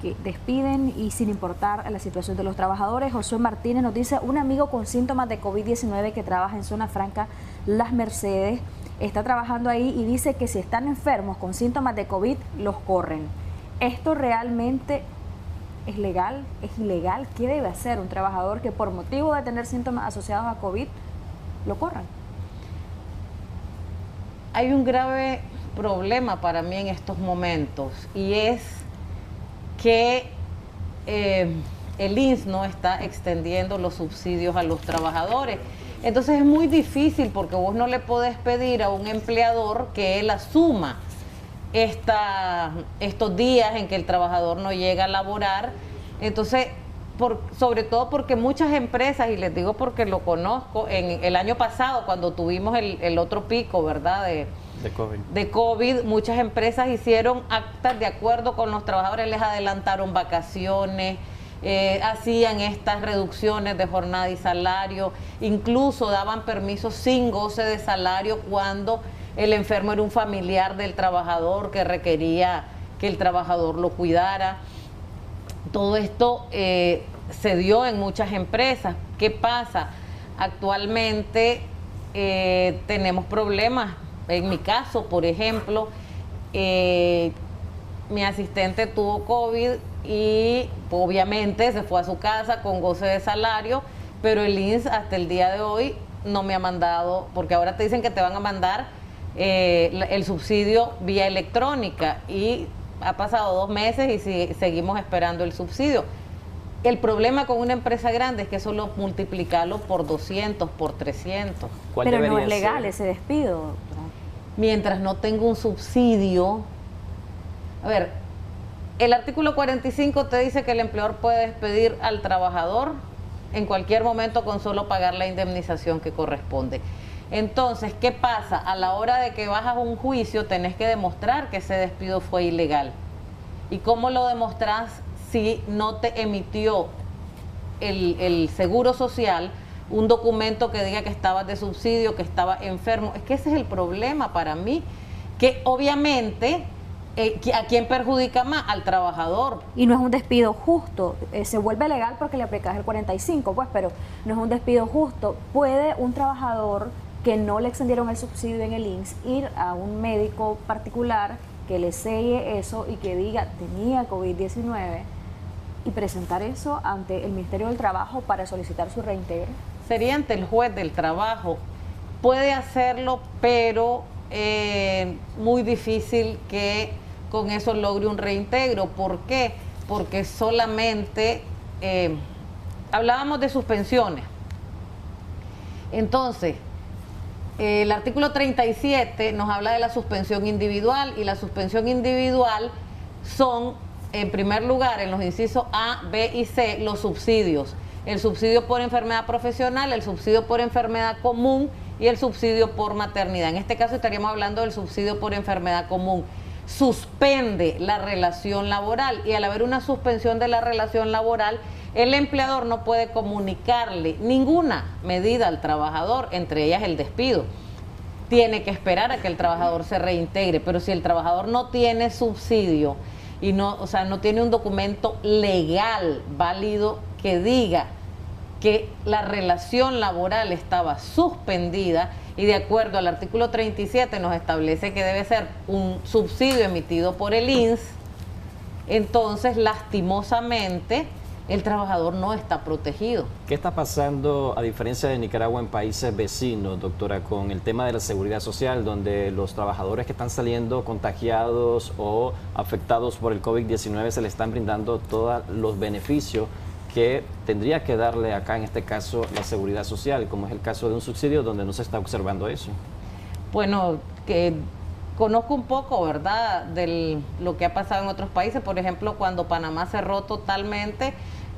S2: que despiden y sin importar la situación de los trabajadores. Josué Martínez nos dice, un amigo con síntomas de COVID-19 que trabaja en Zona Franca Las Mercedes, está trabajando ahí y dice que si están enfermos con síntomas de COVID, los corren. ¿Esto realmente es legal? ¿Es ilegal? ¿Qué debe hacer un trabajador que por motivo de tener síntomas asociados a COVID, lo corran?
S24: Hay un grave problema para mí en estos momentos y es que el INS no está extendiendo los subsidios a los trabajadores. Entonces es muy difícil porque vos no le podés pedir a un empleador que él asuma estos días en que el trabajador no llega a laborar. Entonces, sobre todo porque muchas empresas, y les digo porque lo conozco, en el año pasado cuando tuvimos el otro pico, ¿verdad?, de COVID, muchas empresas hicieron actas de acuerdo con los trabajadores, les adelantaron vacaciones, hacían estas reducciones de jornada y salario, incluso daban permisos sin goce de salario cuando el enfermo era un familiar del trabajador que requería que el trabajador lo cuidara. Todo esto se dio en muchas empresas. ¿Qué pasa? Actualmente tenemos problemas. En mi caso, por ejemplo, mi asistente tuvo COVID y obviamente se fue a su casa con goce de salario, pero el INS hasta el día de hoy no me ha mandado, porque ahora te dicen que te van a mandar el subsidio vía electrónica y ha pasado 2 meses y seguimos esperando el subsidio. El problema con una empresa grande es que solo multiplicarlo por 200, por 300.
S2: Pero no es legal ese despido.
S24: Mientras no tenga un subsidio. A ver, el artículo 45 te dice que el empleador puede despedir al trabajador en cualquier momento con solo pagar la indemnización que corresponde. Entonces, ¿qué pasa? A la hora de que vas a un juicio tenés que demostrar que ese despido fue ilegal. ¿Y cómo lo demostrás si no te emitió el seguro social un documento que diga que estabas de subsidio, que estaba enfermo. Es que ese es el problema para mí, que obviamente ¿a quién perjudica más? Al trabajador.
S2: Y no es un despido justo, se vuelve legal porque le aplicas el 45, pues, pero no es un despido justo. ¿Puede un trabajador que no le extendieron el subsidio en el INSS ir a un médico particular que le selle eso y que diga tenía COVID-19 y presentar eso ante el Ministerio del Trabajo para solicitar su reintegro?
S24: Sería ante el juez del trabajo. Puede hacerlo, pero muy difícil que con eso logre un reintegro. ¿Por qué? Porque solamente hablábamos de suspensiones. Entonces, el artículo 37 nos habla de la suspensión individual, y la suspensión individual son, en primer lugar, en los incisos A, B y C, los subsidios. El subsidio por enfermedad profesional, el subsidio por enfermedad común y el subsidio por maternidad. En este caso estaríamos hablando del subsidio por enfermedad común. Suspende la relación laboral, y al haber una suspensión de la relación laboral, el empleador no puede comunicarle ninguna medida al trabajador, entre ellas el despido. Tiene que esperar a que el trabajador se reintegre, pero si el trabajador no tiene subsidio y no tiene un documento legal válido que diga que la relación laboral estaba suspendida, y de acuerdo al artículo 37 nos establece que debe ser un subsidio emitido por el INSS, entonces lastimosamente el trabajador no está protegido.
S1: ¿Qué está pasando, a diferencia de Nicaragua, en países vecinos, doctora, con el tema de la seguridad social, donde los trabajadores que están saliendo contagiados o afectados por el COVID-19 se les están brindando todos los beneficios que tendría que darle acá, en este caso, la seguridad social, como es el caso de un subsidio donde no se está observando eso?
S24: Bueno, que conozco un poco, ¿verdad?, de lo que ha pasado en otros países. Por ejemplo, cuando Panamá cerró totalmente,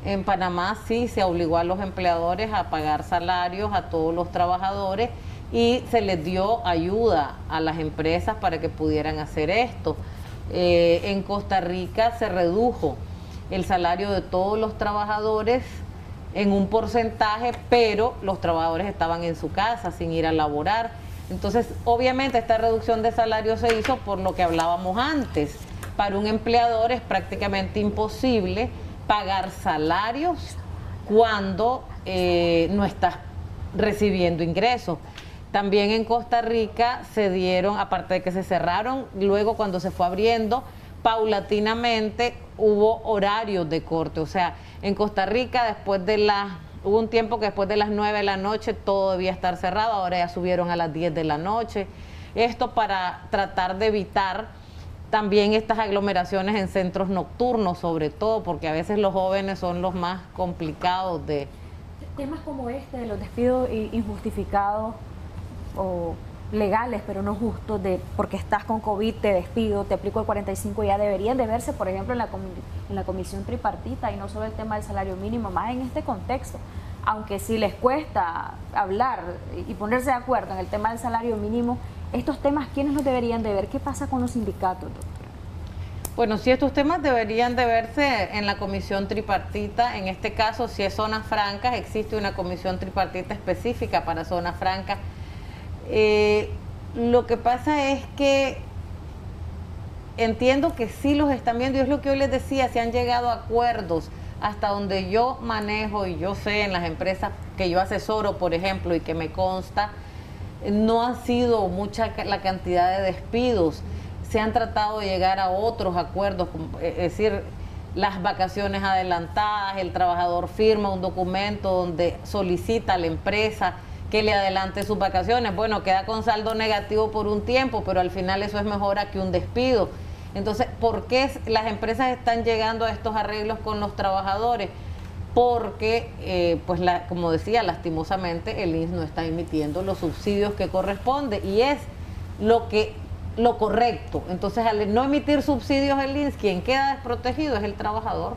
S24: en Panamá sí se obligó a los empleadores a pagar salarios a todos los trabajadores y se les dio ayuda a las empresas para que pudieran hacer esto. En Costa Rica se redujo el salario de todos los trabajadores en un porcentaje, pero los trabajadores estaban en su casa sin ir a laborar. Entonces, obviamente esta reducción de salario se hizo por lo que hablábamos antes. Para un empleador es prácticamente imposible pagar salarios cuando no estás recibiendo ingresos. También en Costa Rica se dieron, aparte de que se cerraron, luego cuando se fue abriendo, paulatinamente hubo horarios de corte. O sea, en Costa Rica hubo un tiempo que después de las 9 de la noche todo debía estar cerrado, ahora ya subieron a las 10 de la noche. Esto para tratar de evitar también estas aglomeraciones en centros nocturnos, sobre todo, porque a veces los jóvenes son los más complicados de...
S2: Temas como este, de los despidos injustificados o legales, pero no justos, de porque estás con COVID, te despido, te aplico el 45, ya deberían de verse, por ejemplo, en la comisión tripartita, y no solo el tema del salario mínimo, más en este contexto. Aunque sí les cuesta hablar y ponerse de acuerdo en el tema del salario mínimo, estos temas, ¿quiénes los deberían de ver? ¿Qué pasa con los sindicatos, doctora?
S24: Bueno, sí, estos temas deberían de verse en la comisión tripartita. En este caso, si es zonas francas, existe una comisión tripartita específica para zonas francas. Lo que pasa es que entiendo que sí los están viendo, y es lo que yo les decía, se han llegado a acuerdos. Hasta donde yo manejo y yo sé, en las empresas que yo asesoro, por ejemplo, y que me consta, no ha sido mucha la cantidad de despidos. Se han tratado de llegar a otros acuerdos, es decir, las vacaciones adelantadas, el trabajador firma un documento donde solicita a la empresa que le adelante sus vacaciones. Bueno, queda con saldo negativo por un tiempo, pero al final eso es mejor que un despido. Entonces, ¿por qué las empresas están llegando a estos arreglos con los trabajadores? Porque, como decía, lastimosamente el INSS no está emitiendo los subsidios que corresponde, y es lo correcto. Entonces, al no emitir subsidios el INSS, quien queda desprotegido es el trabajador.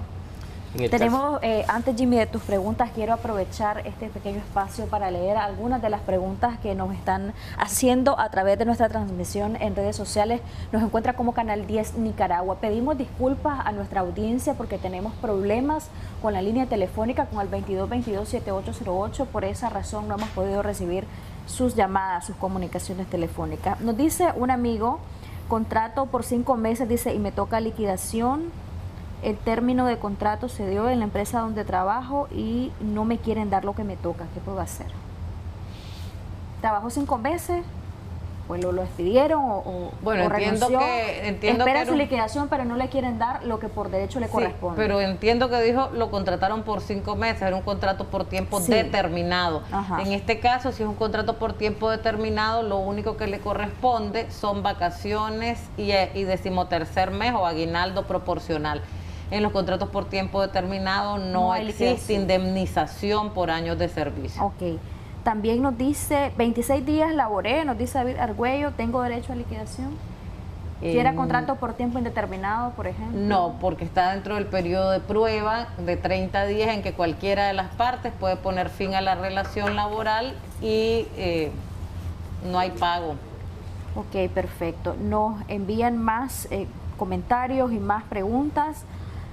S2: Tenemos, antes Jimmy, de tus preguntas, quiero aprovechar este pequeño espacio para leer algunas de las preguntas que nos están haciendo a través de nuestra transmisión en redes sociales. Nos encuentra como Canal 10 Nicaragua. Pedimos disculpas a nuestra audiencia porque tenemos problemas con la línea telefónica, con el 2222-7808. Por esa razón no hemos podido recibir sus llamadas, sus comunicaciones telefónicas. Nos dice un amigo, contrato por 5 meses, dice, y me toca liquidación. El término de contrato se dio en la empresa donde trabajo y no me quieren dar lo que me toca. ¿Qué puedo hacer? ¿Trabajo 5 meses? Pues lo despidieron o renunció. Espera su liquidación, pero no le quieren dar lo que por derecho le corresponde.
S24: Pero entiendo que dijo lo contrataron por 5 meses, era un contrato por tiempo determinado. Ajá. En este caso, si es un contrato por tiempo determinado, lo único que le corresponde son vacaciones y 13º mes o aguinaldo proporcional. En los contratos por tiempo determinado no existe indemnización por años de servicio.
S2: Ok. También nos dice, 26 días laboré, nos dice David Argüello, ¿tengo derecho a liquidación? Si era contrato por tiempo indeterminado, por ejemplo.
S24: No, porque está dentro del periodo de prueba de 30 días en que cualquiera de las partes puede poner fin a la relación laboral y no hay pago.
S2: Ok, perfecto. Nos envían más comentarios y más preguntas.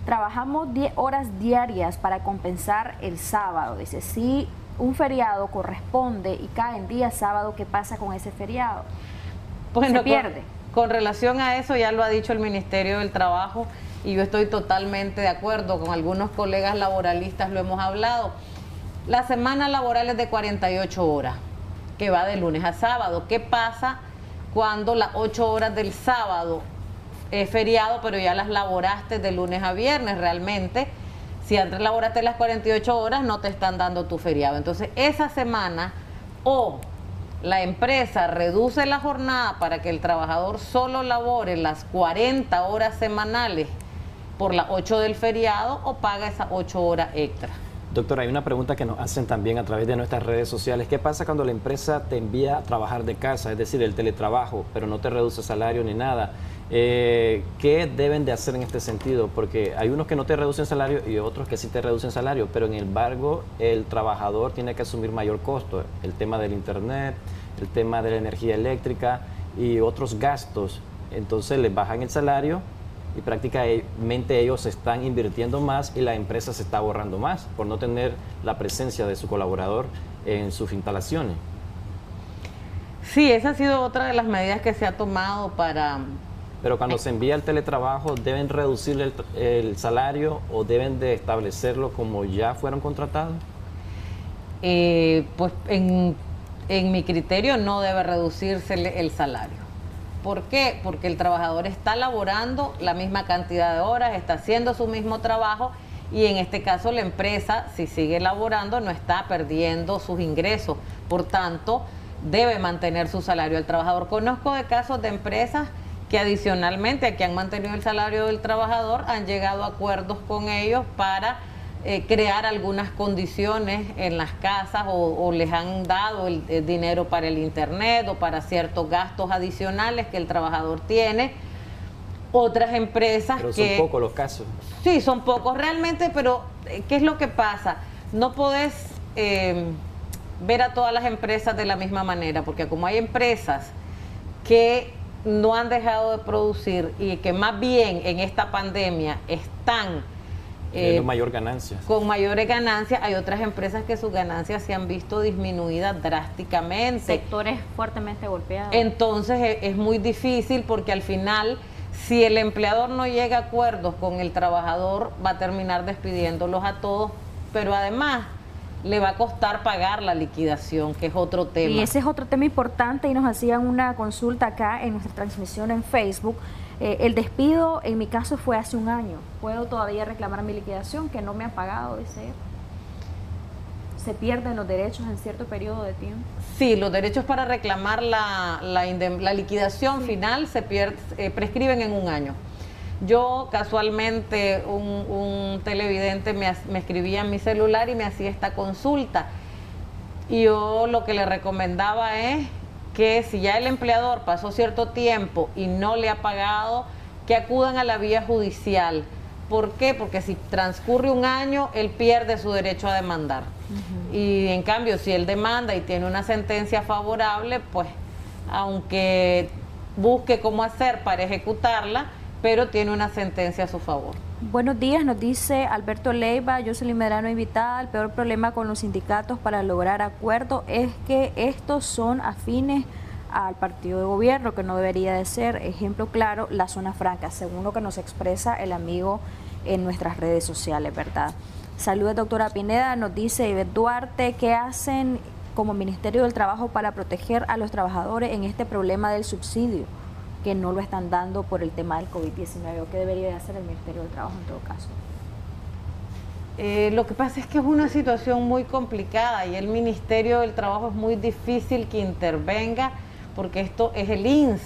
S2: Trabajamos 10 horas diarias para compensar el sábado. Dice, si un feriado corresponde y cae en día sábado, ¿qué pasa con ese feriado?
S24: Bueno,
S2: se pierde.
S24: Con relación a eso, ya lo ha dicho el Ministerio del Trabajo y yo estoy totalmente de acuerdo. Con algunos colegas laboralistas lo hemos hablado. La semana laboral es de 48 horas, que va de lunes a sábado. ¿Qué pasa cuando las 8 horas del sábado es feriado, pero ya las laboraste de lunes a viernes? Realmente, si antes laboraste las 48 horas, no te están dando tu feriado. Entonces, esa semana, o la empresa reduce la jornada para que el trabajador solo labore las 40 horas semanales por las 8 del feriado, o paga esas 8 horas extra.
S1: Doctora, hay una pregunta que nos hacen también a través de nuestras redes sociales. ¿Qué pasa cuando la empresa te envía a trabajar de casa, es decir, el teletrabajo, pero no te reduce salario ni nada? ¿Qué deben de hacer en este sentido? Porque hay unos que no te reducen salario y otros que sí te reducen salario, pero en embargo el trabajador tiene que asumir mayor costo. El tema del internet, el tema de la energía eléctrica y otros gastos. Entonces les bajan el salario y prácticamente ellos están invirtiendo más y la empresa se está ahorrando más por no tener la presencia de su colaborador en sus instalaciones.
S24: Sí, esa ha sido otra de las medidas que se ha tomado para...
S1: Pero cuando se envía el teletrabajo, ¿deben reducir el salario o deben de establecerlo como ya fueron contratados?
S24: Pues en mi criterio no debe reducirse el salario. ¿Por qué? Porque el trabajador está laborando la misma cantidad de horas, está haciendo su mismo trabajo y en este caso la empresa, si sigue laborando, no está perdiendo sus ingresos. Por tanto, debe mantener su salario el trabajador. Conozco de casos de empresas que adicionalmente a que han mantenido el salario del trabajador, han llegado a acuerdos con ellos para crear algunas condiciones en las casas o les han dado el dinero para el internet o para ciertos gastos adicionales que el trabajador tiene. Otras empresas
S1: pero son pocos los casos.
S24: Sí, son pocos realmente, pero ¿qué es lo que pasa? No podés ver a todas las empresas de la misma manera, porque como hay empresas que no han dejado de producir y que más bien en esta pandemia están
S1: mayor ganancias.
S24: Con mayores ganancias, hay otras empresas que sus ganancias se han visto disminuidas drásticamente.
S2: Sectores fuertemente golpeados.
S24: Entonces es muy difícil porque al final, si el empleador no llega a acuerdos con el trabajador, va a terminar despidiéndolos a todos, pero además le va a costar pagar la liquidación, que es otro tema.
S2: Y ese es otro tema importante y nos hacían una consulta acá en nuestra transmisión en Facebook. El despido, en mi caso, fue hace un año. ¿Puedo todavía reclamar mi liquidación que no me han pagado? Dice, ¿se pierden los derechos en cierto periodo de tiempo?
S24: Sí, los derechos para reclamar la liquidación final se prescriben en un año. Yo casualmente, un televidente me escribía en mi celular y me hacía esta consulta. Y yo lo que le recomendaba es que si ya el empleador pasó cierto tiempo y no le ha pagado, que acudan a la vía judicial ¿Por qué? Porque si transcurre un año, él pierde su derecho a demandar. Y en cambio, si él demanda y tiene una sentencia favorable, pues aunque busque cómo hacer para ejecutarla, pero tiene una sentencia a su favor.
S2: Buenos días, nos dice Alberto Leiva, Jocelyn Medrano invitada. El peor problema con los sindicatos para lograr acuerdo es que estos son afines al partido de gobierno, que no debería de ser. Ejemplo claro, la zona franca, según lo que nos expresa el amigo en nuestras redes sociales, ¿verdad? Saludos, doctora Pineda, nos dice Ivette Duarte, ¿qué hacen como Ministerio del Trabajo para proteger a los trabajadores en este problema del subsidio, que no lo están dando por el tema del COVID-19? ¿O qué debería de hacer el Ministerio del Trabajo en todo caso?
S24: Lo que pasa es que es una situación muy complicada y el Ministerio del Trabajo es muy difícil que intervenga, porque esto es el INS.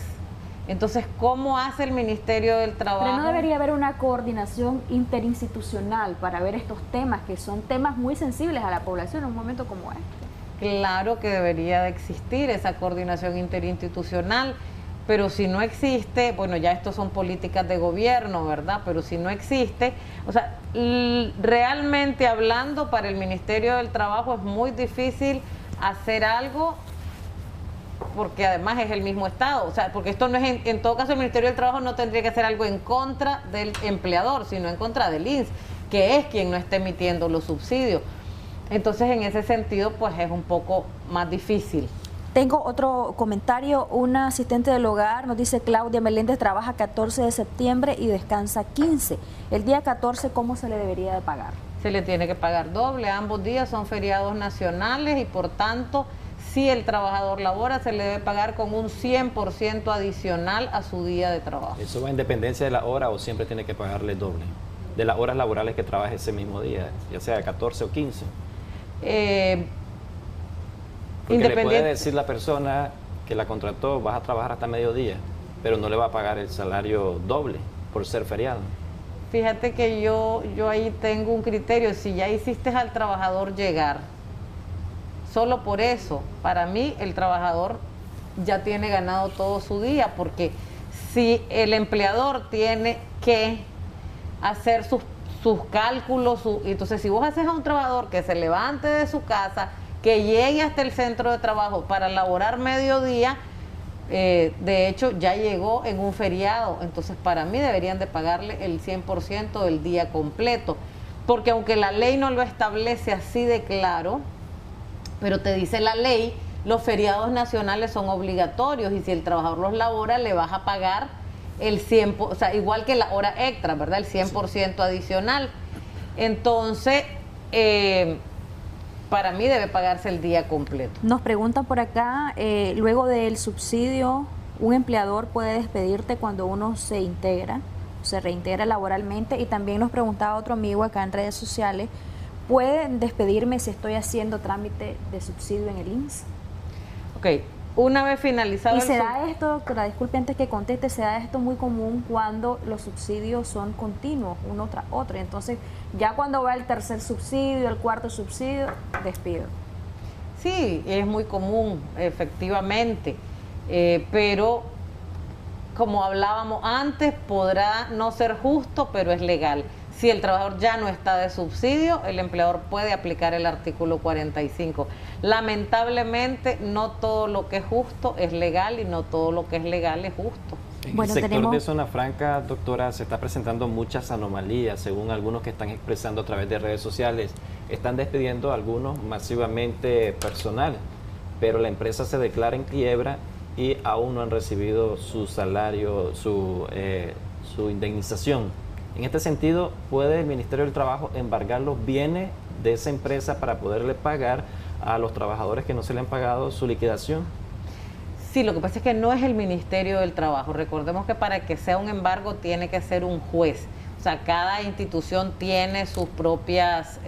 S24: Entonces, ¿cómo hace el Ministerio del Trabajo?
S2: Pero no debería haber una coordinación interinstitucional para ver estos temas, que son temas muy sensibles a la población en un momento como este.
S24: Claro que debería de existir esa coordinación interinstitucional, pero si no existe, bueno, ya estos son políticas de gobierno, ¿verdad? Pero si no existe, o sea, realmente hablando, para el Ministerio del Trabajo es muy difícil hacer algo, porque además es el mismo Estado, o sea, porque esto no es, en todo caso el Ministerio del Trabajo no tendría que hacer algo en contra del empleador, sino en contra del INS, que es quien no está emitiendo los subsidios. Entonces, en ese sentido, pues es un poco más difícil.
S2: Tengo otro comentario. Una asistente del hogar nos dice: Claudia Meléndez trabaja 14 de septiembre y descansa 15. El día 14, ¿cómo se le debería de pagar?
S24: Se le tiene que pagar doble. Ambos días son feriados nacionales y, por tanto, si el trabajador labora, se le debe pagar con un 100% adicional a su día de trabajo.
S1: ¿Eso va en dependencia de la hora o siempre tiene que pagarle doble? De las horas laborales que trabaje ese mismo día, ya sea 14 o 15. Porque le puede decir la persona que la contrató: vas a trabajar hasta mediodía, pero no le va a pagar el salario doble por ser feriado.
S24: Fíjate que yo ahí tengo un criterio. Si ya hiciste al trabajador llegar, solo por eso, para mí el trabajador ya tiene ganado todo su día, porque si el empleador tiene que hacer sus cálculos, entonces si vos haces a un trabajador que se levante de su casa, que llegue hasta el centro de trabajo para laborar mediodía, de hecho ya llegó en un feriado, entonces para mí deberían de pagarle el 100% del día completo, porque aunque la ley no lo establece así de claro, pero te dice la ley, los feriados nacionales son obligatorios y si el trabajador los labora, le vas a pagar el 100%, o sea, igual que la hora extra, ¿verdad? El 100% adicional. Entonces, para mí debe pagarse el día completo.
S2: Nos preguntan por acá, luego del subsidio, ¿un empleador puede despedirte cuando uno se reintegra laboralmente? Y también nos preguntaba otro amigo acá en redes sociales, ¿pueden despedirme si estoy haciendo trámite de subsidio en el INS?
S24: Ok, una vez finalizado
S2: ¿Y se da esto, doctora, disculpe antes que conteste, se da esto muy común cuando los subsidios son continuos, uno tras otro? Entonces, ya cuando va el tercer subsidio, el cuarto subsidio, despido.
S24: Sí, es muy común, efectivamente, pero como hablábamos antes, podrá no ser justo, pero es legal. Si el trabajador ya no está de subsidio, el empleador puede aplicar el artículo 45. Lamentablemente, no todo lo que es justo es legal y no todo lo que es legal es justo.
S1: En el sector de zona franca, doctora, se está presentando muchas anomalías, según algunos que están expresando a través de redes sociales. Están despidiendo a algunos masivamente personal, pero la empresa se declara en quiebra y aún no han recibido su salario, su indemnización. En este sentido, ¿puede el Ministerio del Trabajo embargar los bienes de esa empresa para poderle pagar a los trabajadores que no se le han pagado su liquidación?
S24: Sí, lo que pasa es que no es el Ministerio del Trabajo. Recordemos que para que sea un embargo tiene que ser un juez. O sea, cada institución tiene sus propias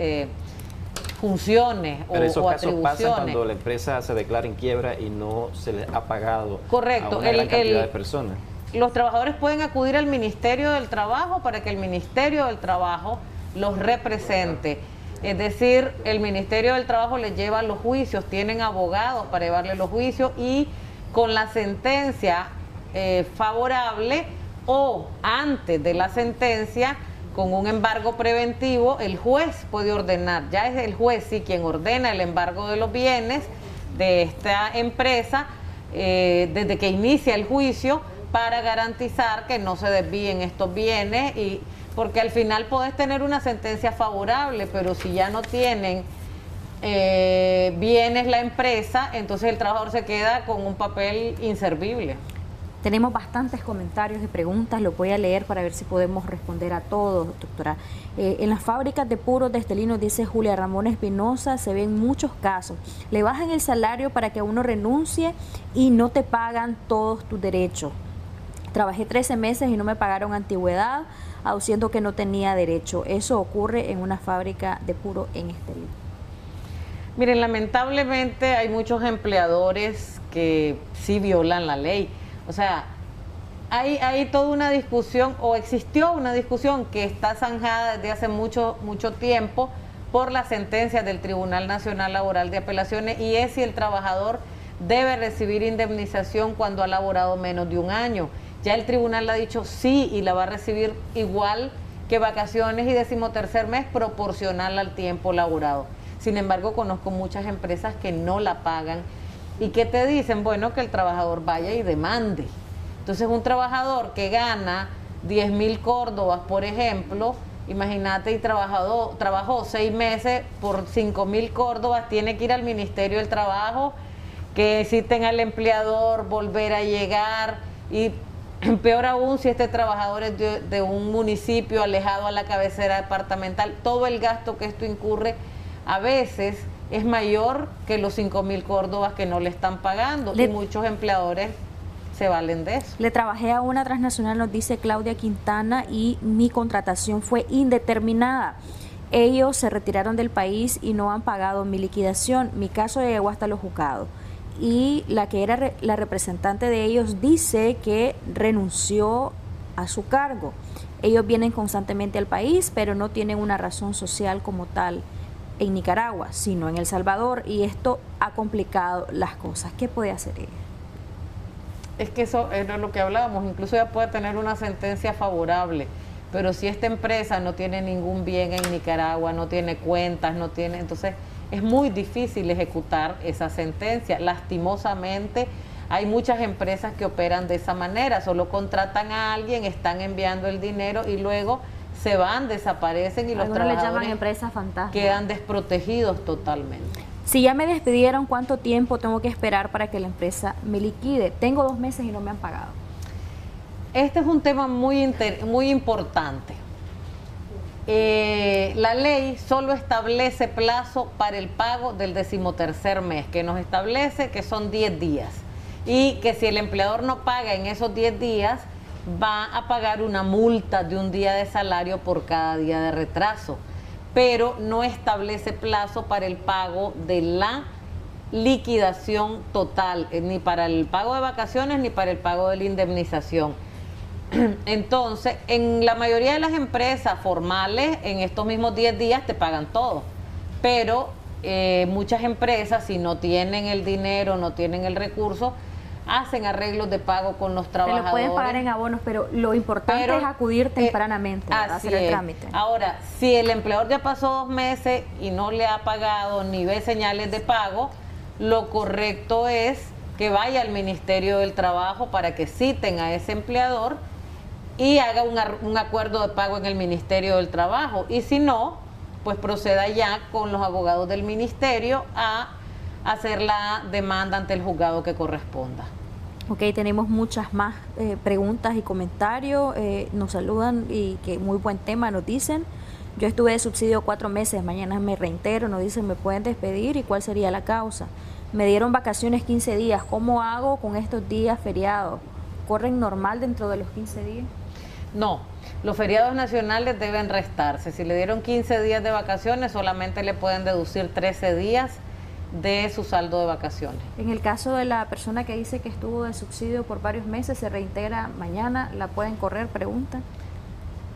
S24: funciones o atribuciones. Pero esos casos pasan cuando la
S1: empresa se declara en quiebra y no se le ha pagado
S24: a
S1: una gran cantidad de personas.
S24: Los trabajadores pueden acudir al Ministerio del Trabajo para que el Ministerio del Trabajo los represente. Es decir, el Ministerio del Trabajo les lleva los juicios, tienen abogados para llevarle los juicios y con la sentencia favorable o antes de la sentencia, con un embargo preventivo, el juez puede ordenar, ya es el juez sí quien ordena el embargo de los bienes de esta empresa desde que inicia el juicio, para garantizar que no se desvíen estos bienes, y porque al final podés tener una sentencia favorable, pero si ya no tienen bienes la empresa, entonces el trabajador se queda con un papel inservible.
S2: Tenemos bastantes comentarios y preguntas, los voy a leer para ver si podemos responder a todos, doctora. En las fábricas de puros de Estelí, dice Julia Ramón Espinosa, se ven muchos casos. Le bajan el salario para que uno renuncie y no te pagan todos tus derechos. Trabajé 13 meses y no me pagaron antigüedad, aduciendo que no tenía derecho. Eso ocurre en una fábrica de puro en Estelí.
S24: Miren, lamentablemente hay muchos empleadores que sí violan la ley. O sea, hay toda una discusión, o existió una discusión que está zanjada desde hace mucho tiempo por las sentencias del Tribunal Nacional Laboral de Apelaciones, y es si el trabajador debe recibir indemnización cuando ha laborado menos de un año. Ya el tribunal ha dicho sí, y la va a recibir igual que vacaciones y 13º mes, proporcional al tiempo laborado. Sin embargo, conozco muchas empresas que no la pagan y que te dicen, bueno, que el trabajador vaya y demande. Entonces, un trabajador que gana 10.000 córdobas, por ejemplo, imagínate, y trabajó 6 meses por 5.000 córdobas, tiene que ir al Ministerio del Trabajo, que existen al empleador, volver a llegar, y peor aún si este trabajador es de un municipio alejado a la cabecera departamental, todo el gasto que esto incurre a veces es mayor que los 5.000 córdobas que no le están pagando, y muchos empleadores se valen de eso.
S2: Le trabajé a una transnacional, nos dice Claudia Quintana, y mi contratación fue indeterminada. Ellos se retiraron del país y no han pagado mi liquidación. Mi caso llegó hasta los juzgados. Y la que era la representante de ellos dice que renunció a su cargo. Ellos vienen constantemente al país, pero no tienen una razón social como tal en Nicaragua, sino en El Salvador, y esto ha complicado las cosas. ¿Qué puede hacer ella?
S24: Es que eso es lo que hablábamos, incluso ella puede tener una sentencia favorable, pero si esta empresa no tiene ningún bien en Nicaragua, no tiene cuentas, no tiene, entonces es muy difícil ejecutar esa sentencia. Lastimosamente hay muchas empresas que operan de esa manera, solo contratan a alguien, están enviando el dinero y luego se van, desaparecen, y los trabajadores
S2: le llaman empresas fantasma,
S24: quedan desprotegidos totalmente.
S2: Si ya me despidieron, ¿cuánto tiempo tengo que esperar para que la empresa me liquide? Tengo 2 meses y no me han pagado.
S24: Este es un tema muy importante. La ley solo establece plazo para el pago del 13º mes, que nos establece que son 10 días, y que si el empleador no paga en esos 10 días, va a pagar una multa de un día de salario por cada día de retraso, pero no establece plazo para el pago de la liquidación total, ni para el pago de vacaciones ni para el pago de la indemnización. Entonces, en la mayoría de las empresas formales, en estos mismos 10 días te pagan todo, pero muchas empresas, si no tienen el dinero, no tienen el recurso, hacen arreglos de pago con los trabajadores.
S2: Te lo pueden pagar en abonos, pero lo importante es acudir tempranamente a hacer el trámite.
S24: Ahora, si el empleador ya pasó 2 meses y no le ha pagado ni ve señales de pago, lo correcto es que vaya al Ministerio del Trabajo para que citen a ese empleador y haga un acuerdo de pago en el Ministerio del Trabajo. Y si no, pues proceda ya con los abogados del ministerio a hacer la demanda ante el juzgado que corresponda.
S2: Ok, tenemos muchas más preguntas y comentarios. Nos saludan y que muy buen tema, nos dicen. Yo estuve de subsidio 4 meses, mañana me reintegro, nos dicen me pueden despedir y cuál sería la causa. Me dieron vacaciones 15 días, ¿cómo hago con estos días feriados? ¿Corren normal dentro de los 15 días?
S24: No, los feriados nacionales deben restarse. Si le dieron 15 días de vacaciones, solamente le pueden deducir 13 días de su saldo de vacaciones.
S2: En el caso de la persona que dice que estuvo de subsidio por varios meses, se reintegra mañana, ¿la pueden correr? Pregunta.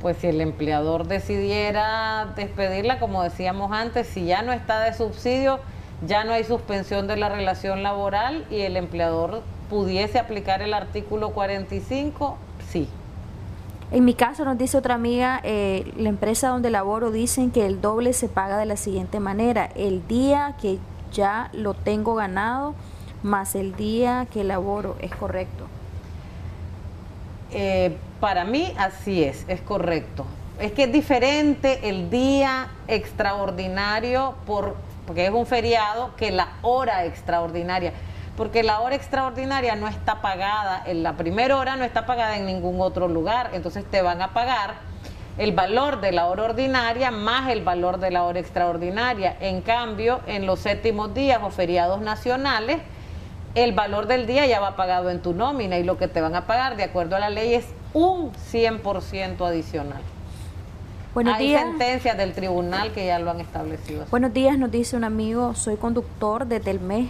S24: Pues si el empleador decidiera despedirla, como decíamos antes, si ya no está de subsidio, ya no hay suspensión de la relación laboral y el empleador pudiese aplicar el artículo 45, sí.
S2: En mi caso, nos dice otra amiga, la empresa donde laboro dicen que el doble se paga de la siguiente manera: el día que ya lo tengo ganado más el día que laboro. ¿Es correcto?
S24: Para mí así es correcto. Es que es diferente el día extraordinario porque es un feriado que la hora extraordinaria. Porque la hora extraordinaria no está pagada, en la primera hora no está pagada en ningún otro lugar, entonces te van a pagar el valor de la hora ordinaria más el valor de la hora extraordinaria. En cambio, en los séptimos días o feriados nacionales, el valor del día ya va pagado en tu nómina y lo que te van a pagar de acuerdo a la ley es un 100% adicional.
S2: Buenos días.
S24: Hay sentencias del tribunal que ya lo han establecido.
S2: Buenos días, nos dice un amigo, soy conductor desde el mes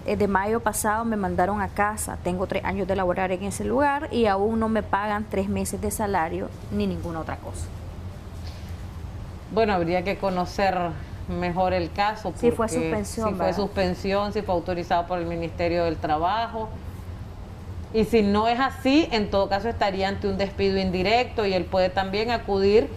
S2: de mayo pasado me mandaron a casa, tengo 3 años de laborar en ese lugar y aún no me pagan 3 meses de salario ni ninguna otra cosa.
S24: Bueno, habría que conocer mejor el caso.
S2: Si fue suspensión,
S24: si fue suspensión, si fue autorizado por el Ministerio del Trabajo. Y si no es así, en todo caso estaría ante un despido indirecto y él puede también acudir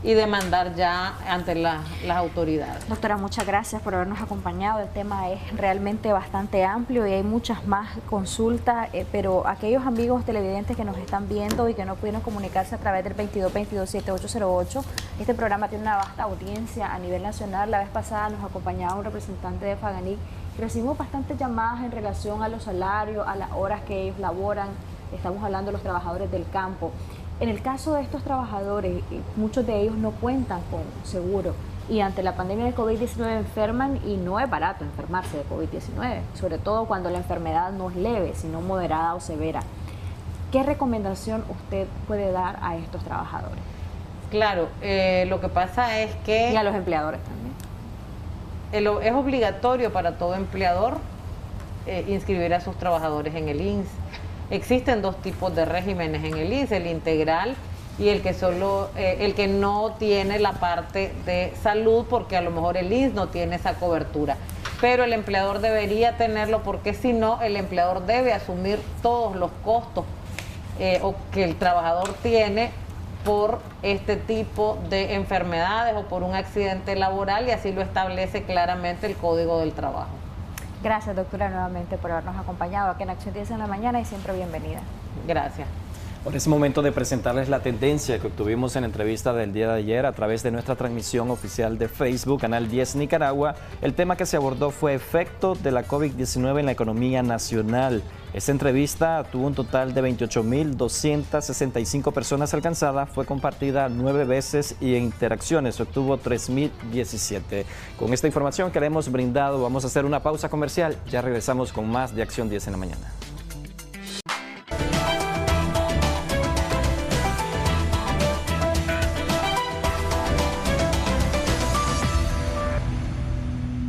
S24: y demandar ya ante las autoridades.
S2: Doctora, muchas gracias por habernos acompañado. El tema es realmente bastante amplio y hay muchas más consultas, pero aquellos amigos televidentes que nos están viendo y que no pudieron comunicarse a través del 2222-7808, este programa tiene una vasta audiencia a nivel nacional. La vez pasada nos acompañaba un representante de Faganic. Recibimos bastantes llamadas en relación a los salarios, a las horas que ellos laboran. Estamos hablando de los trabajadores del campo. En el caso de estos trabajadores, muchos de ellos no cuentan con seguro y ante la pandemia de COVID-19 enferman y no es barato enfermarse de COVID-19, sobre todo cuando la enfermedad no es leve, sino moderada o severa. ¿Qué recomendación usted puede dar a estos trabajadores?
S24: Claro, lo que pasa es que...
S2: Y a los empleadores también.
S24: Es obligatorio para todo empleador inscribir a sus trabajadores en el INSS. Existen 2 tipos de regímenes en el INSS, el integral y el que no tiene la parte de salud porque a lo mejor el INSS no tiene esa cobertura. Pero el empleador debería tenerlo porque si no, el empleador debe asumir todos los costos que el trabajador tiene por este tipo de enfermedades o por un accidente laboral y así lo establece claramente el Código del Trabajo.
S2: Gracias, doctora, nuevamente por habernos acompañado aquí en Acción 10 en la mañana y siempre bienvenida.
S24: Gracias.
S1: Ahora es momento de presentarles la tendencia que obtuvimos en la entrevista del día de ayer a través de nuestra transmisión oficial de Facebook, Canal 10 Nicaragua. El tema que se abordó fue efecto de la COVID-19 en la economía nacional. Esta entrevista tuvo un total de 28.265 personas alcanzadas, fue compartida 9 veces y en interacciones obtuvo 3.017. Con esta información que le hemos brindado, vamos a hacer una pausa comercial. Ya regresamos con más de Acción 10 en la mañana.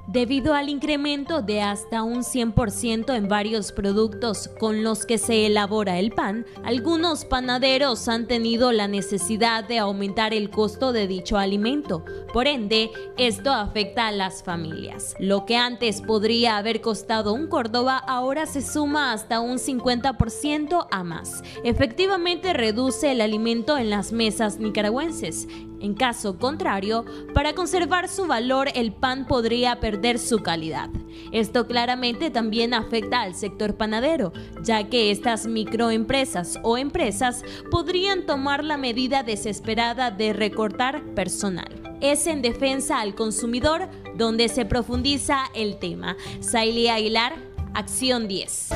S4: Debido al incremento de hasta un 100% en varios productos con los que se elabora el pan, algunos panaderos han tenido la necesidad de aumentar el costo de dicho alimento. Por ende, esto afecta a las familias. Lo que antes podría haber costado un Córdoba, ahora se suma hasta un 50% a más. Efectivamente, reduce el alimento en las mesas nicaragüenses. En caso contrario, para conservar su valor, el pan podría perder su calidad. Esto claramente también afecta al sector panadero, ya que estas microempresas o empresas podrían tomar la medida desesperada de recortar personal. Es en defensa al consumidor donde se profundiza el tema. Saily Aguilar, Acción 10.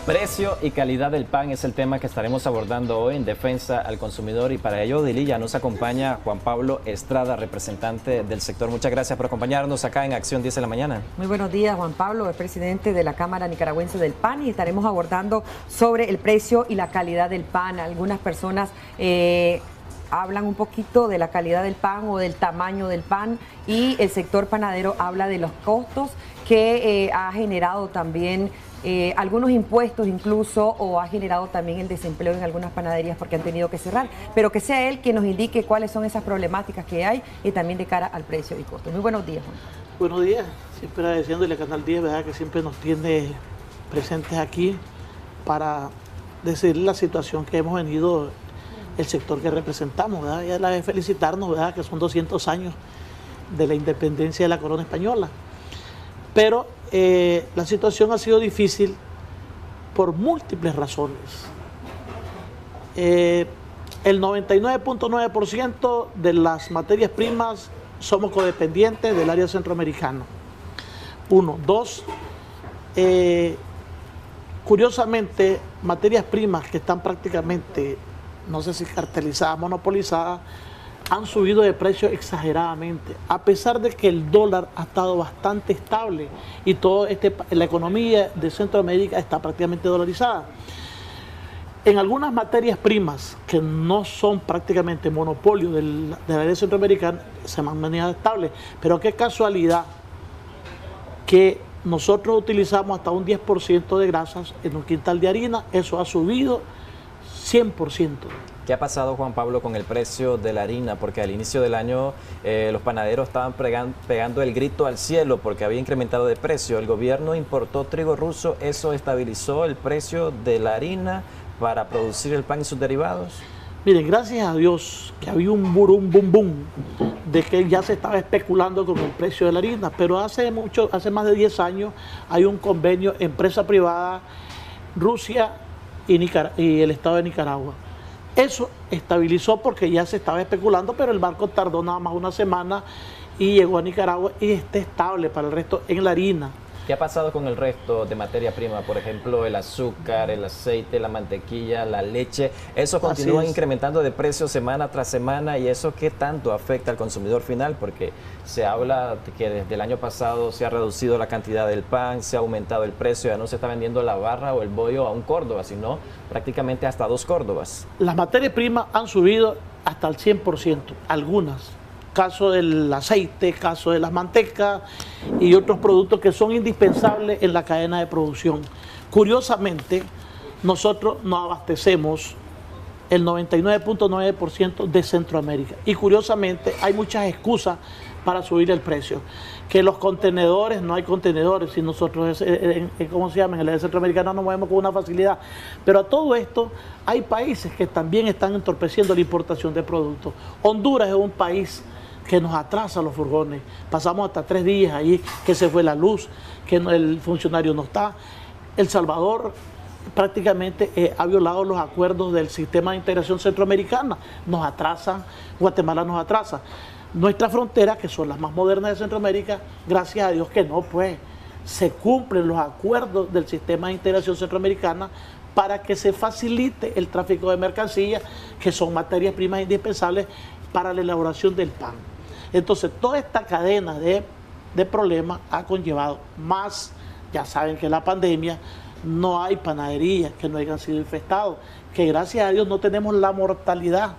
S1: Precio y calidad del pan es el tema que estaremos abordando hoy en Defensa al Consumidor y para ello de Lilla nos acompaña Juan Pablo Estrada, representante del sector. Muchas gracias por acompañarnos acá en Acción 10 de la mañana.
S18: Muy buenos días, Juan Pablo, es presidente de la Cámara Nicaragüense del Pan y estaremos abordando sobre el precio y la calidad del pan. Algunas personas hablan un poquito de la calidad del pan o del tamaño del pan y el sector panadero habla de los costos que ha generado también algunos impuestos incluso o ha generado también el desempleo en algunas panaderías porque han tenido que cerrar, pero que sea él quien nos indique cuáles son esas problemáticas que hay y también de cara al precio y costo. Muy buenos días, Juan.
S6: Buenos días, siempre agradeciéndole a Canal 10, ¿verdad? Que siempre nos tiene presentes aquí para decir la situación que hemos venido, el sector que representamos, ¿verdad? Y a la vez felicitarnos, ¿verdad? Que son 200 años de la independencia de la corona española. Pero la situación ha sido difícil por múltiples razones. El 99.9% de las materias primas somos codependientes del área centroamericana. 1. 2. Curiosamente, materias primas que están prácticamente, no sé si cartelizadas, monopolizadas, han subido de precio exageradamente, a pesar de que el dólar ha estado bastante estable y la economía de Centroamérica está prácticamente dolarizada. En algunas materias primas que no son prácticamente monopolio del área centroamericana se mantienen estables, pero qué casualidad que nosotros utilizamos hasta un 10% de grasas en un quintal de harina, eso ha subido 100%.
S1: ¿Qué ha pasado, Juan Pablo, con el precio de la harina? Porque al inicio del año los panaderos estaban pegando el grito al cielo porque había incrementado de precio. El gobierno importó trigo ruso, ¿eso estabilizó el precio de la harina para producir el pan y sus derivados?
S6: Miren, gracias a Dios que había un boom de que ya se estaba especulando con el precio de la harina, pero hace más de 10 años hay un convenio empresa privada, Rusia y el Estado de Nicaragua. Eso estabilizó porque ya se estaba especulando, pero el barco tardó nada más una semana y llegó a Nicaragua y está estable para el resto en la harina.
S1: ¿Qué ha pasado con el resto de materia prima? Por ejemplo, el azúcar, el aceite, la mantequilla, la leche. Eso continúa incrementando de precio semana tras semana. ¿Y eso qué tanto afecta al consumidor final? Porque se habla de que desde el año pasado se ha reducido la cantidad del pan, se ha aumentado el precio, ya no se está vendiendo la barra o el bollo a un Córdoba, sino prácticamente hasta 2 Córdobas.
S6: Las materias primas han subido hasta el 100%, algunas. Caso del aceite, caso de las mantecas y otros productos que son indispensables en la cadena de producción. Curiosamente, nosotros nos abastecemos el 99.9% de Centroamérica y curiosamente hay muchas excusas para subir el precio. Que los contenedores, no hay contenedores, si nosotros, ¿cómo se llama? En el área centroamericana nos movemos con una facilidad. Pero a todo esto hay países que también están entorpeciendo la importación de productos. Honduras es un país que nos atrasa los furgones. Pasamos hasta 3 días ahí, que se fue la luz, que el funcionario no está. El Salvador prácticamente ha violado los acuerdos del sistema de integración centroamericana. Nos atrasan, Guatemala nos atrasa. Nuestras fronteras, que son las más modernas de Centroamérica, gracias a Dios que no, pues, se cumplen los acuerdos del sistema de integración centroamericana para que se facilite el tráfico de mercancías, que son materias primas indispensables para la elaboración del pan. Entonces, toda esta cadena de problemas ha conllevado más, ya saben que la pandemia, no hay panaderías que no hayan sido infestados, que gracias a Dios no tenemos la mortalidad,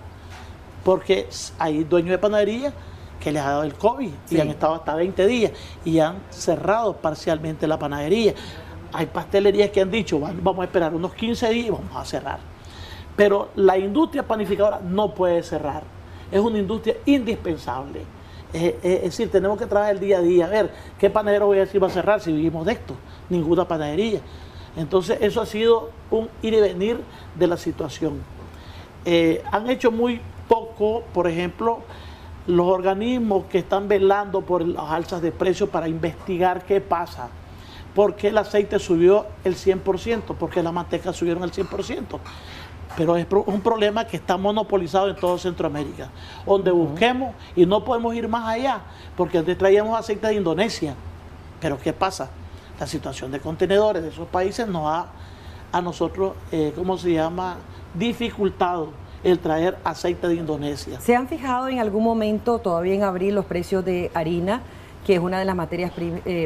S6: porque hay dueños de panaderías que les ha dado el COVID y han estado hasta 20 días y han cerrado parcialmente la panadería. Hay pastelerías que han dicho, vamos a esperar unos 15 días y vamos a cerrar. Pero la industria panificadora no puede cerrar, es una industria indispensable. Es decir, tenemos que trabajar el día a día, a ver qué panadero voy a decir va a cerrar si vivimos de esto, ninguna panadería. Entonces eso ha sido un ir y venir de la situación. Han hecho muy poco, por ejemplo, los organismos que están velando por las alzas de precios para investigar qué pasa. ¿Por qué el aceite subió el 100%? ¿Por qué las mantecas subieron el 100%? Pero es un problema que está monopolizado en toda Centroamérica, donde busquemos y no podemos ir más allá, porque antes traíamos aceite de Indonesia. Pero ¿qué pasa? La situación de contenedores de esos países nos ha a nosotros, ¿cómo se llama?, dificultado el traer aceite de Indonesia.
S18: ¿Se han fijado en algún momento, todavía en abril, los precios de harina, que es una de las materias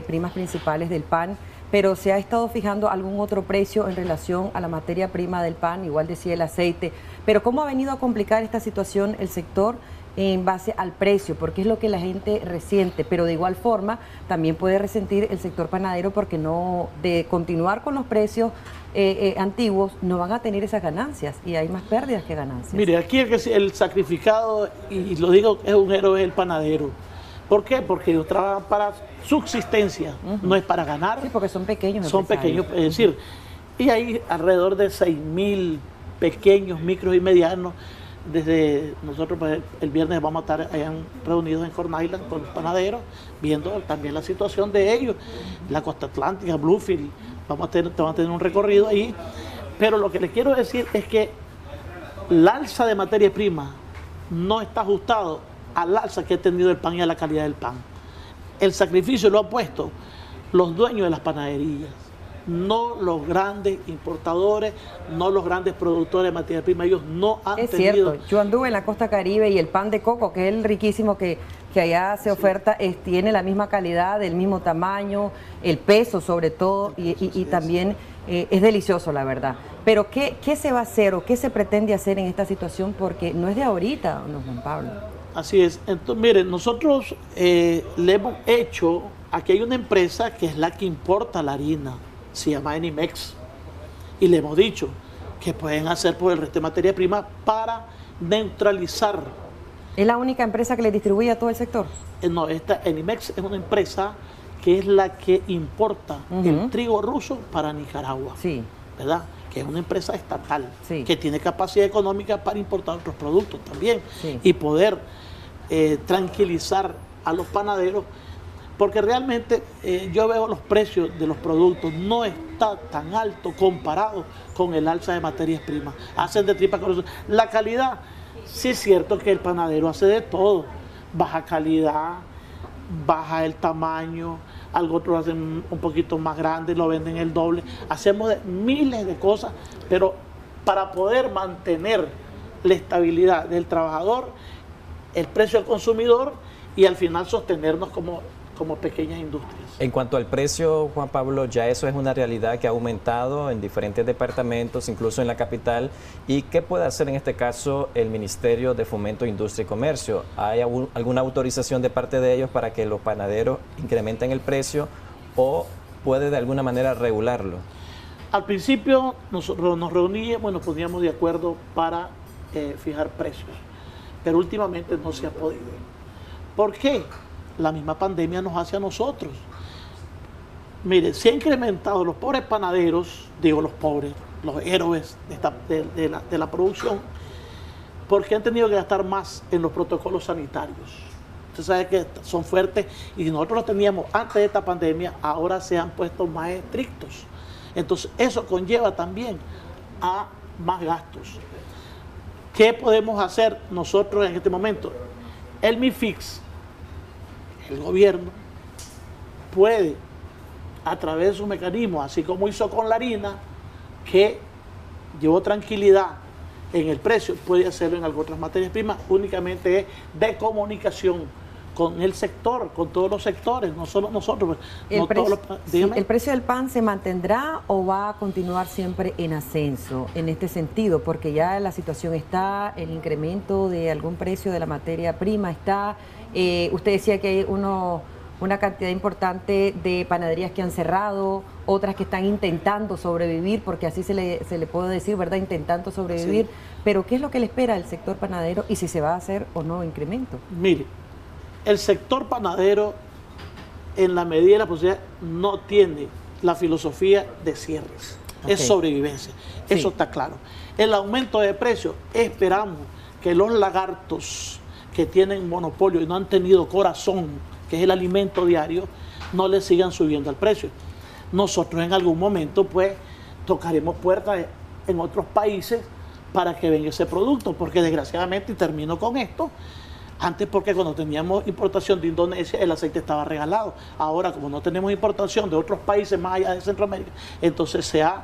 S18: primas principales del pan, pero se ha estado fijando algún otro precio en relación a la materia prima del pan, igual decía el aceite? Pero ¿cómo ha venido a complicar esta situación el sector en base al precio? Porque es lo que la gente resiente, pero de igual forma también puede resentir el sector panadero porque no, de continuar con los precios antiguos, no van a tener esas ganancias y hay más pérdidas que ganancias.
S6: Mire, aquí el sacrificado, y lo digo, es un héroe, es el panadero, ¿Por qué? Porque ellos trabajan para subsistencia, no es para ganar.
S18: Sí, porque son pequeños.
S6: Son pequeños, es decir, y hay alrededor de 6.000 pequeños, micros y medianos. Desde nosotros pues, el viernes vamos a estar allá reunidos en Corn Island con los panaderos, viendo también la situación de ellos, la costa atlántica, Bluefield, vamos a tener un recorrido ahí. Pero lo que les quiero decir es que el alza de materia prima no está ajustado al alza que ha tenido el pan y a la calidad del pan. El sacrificio lo han puesto los dueños de las panaderías, no los grandes importadores, no los grandes productores de materia prima. Ellos no han tenido...
S18: Es cierto, yo anduve en la costa Caribe y el pan de coco, que es el riquísimo que allá se oferta, tiene la misma calidad, el mismo tamaño, el peso sobre todo, y también es delicioso, la verdad. Pero ¿qué se va a hacer o qué se pretende hacer en esta situación? Porque no es de ahorita, ¿no, Juan Pablo?
S6: Así es. Entonces, miren, nosotros le hemos hecho, aquí hay una empresa que es la que importa la harina, se llama Enimex, y le hemos dicho que pueden hacer por el resto de materia prima para neutralizar.
S18: ¿Es la única empresa que le distribuye a todo el sector?
S6: No, esta Enimex es una empresa que es la que importa el trigo ruso para Nicaragua, ¿verdad? Que es una empresa estatal, que tiene capacidad económica para importar otros productos también y poder tranquilizar a los panaderos, porque realmente yo veo los precios de los productos no está tan alto comparado con el alza de materias primas. Hacen de tripa corazón. La calidad, sí es cierto que el panadero hace de todo, baja calidad, baja el tamaño, algo otros hacen un poquito más grande, lo venden el doble. Hacemos miles de cosas, pero para poder mantener la estabilidad del trabajador, el precio al consumidor y al final sostenernos como pequeñas industrias.
S1: En cuanto al precio, Juan Pablo, ya eso es una realidad que ha aumentado en diferentes departamentos, incluso en la capital. ¿Y qué puede hacer en este caso el Ministerio de Fomento, Industria y Comercio? ¿Hay alguna autorización de parte de ellos para que los panaderos incrementen el precio o puede de alguna manera regularlo?
S6: Al principio nosotros nos reuníamos, nos poníamos de acuerdo para fijar precios, pero últimamente no se ha podido. ¿Por qué? La misma pandemia nos hace a nosotros. Mire, se ha incrementado los pobres panaderos, digo los pobres, los héroes de la producción, porque han tenido que gastar más en los protocolos sanitarios. Usted sabe que son fuertes y nosotros los teníamos antes de esta pandemia, ahora se han puesto más estrictos. Entonces eso conlleva también a más gastos. ¿Qué podemos hacer nosotros en este momento? El MIFIX, el gobierno, puede, a través de sus mecanismos, así como hizo con la harina, que llevó tranquilidad en el precio, puede hacerlo en algunas otras materias primas, únicamente es de comunicación con el sector, con todos los sectores, no solo nosotros.
S18: ¿El precio del pan se mantendrá o va a continuar siempre en ascenso en este sentido? Porque ya la situación está, el incremento de algún precio de la materia prima está. Usted decía que hay una cantidad importante de panaderías que han cerrado, otras que están intentando sobrevivir, porque así se le puede decir, ¿verdad? Intentando sobrevivir. Sí. Pero ¿qué es lo que le espera al sector panadero y si se va a hacer o no incremento?
S6: Mire, el sector panadero, en la medida de la posibilidad, no tiene la filosofía de cierres. Es sobrevivencia. Eso está claro. El aumento de precios, esperamos que los lagartos que tienen monopolio y no han tenido corazón, que es el alimento diario, no le sigan subiendo el precio. Nosotros en algún momento pues tocaremos puertas en otros países para que venga ese producto, porque desgraciadamente, y termino con esto, antes porque cuando teníamos importación de Indonesia el aceite estaba regalado. Ahora como no tenemos importación de otros países más allá de Centroamérica, entonces se ha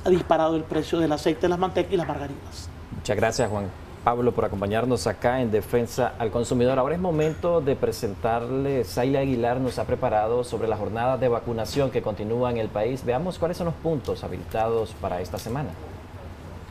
S6: disparado el precio del aceite, las mantecas y las margarinas.
S1: Muchas gracias, Juan Pablo, por acompañarnos acá en Defensa al Consumidor. Ahora es momento de presentarle, Zaila Aguilar nos ha preparado sobre la jornada de vacunación que continúa en el país. Veamos cuáles son los puntos habilitados para esta semana.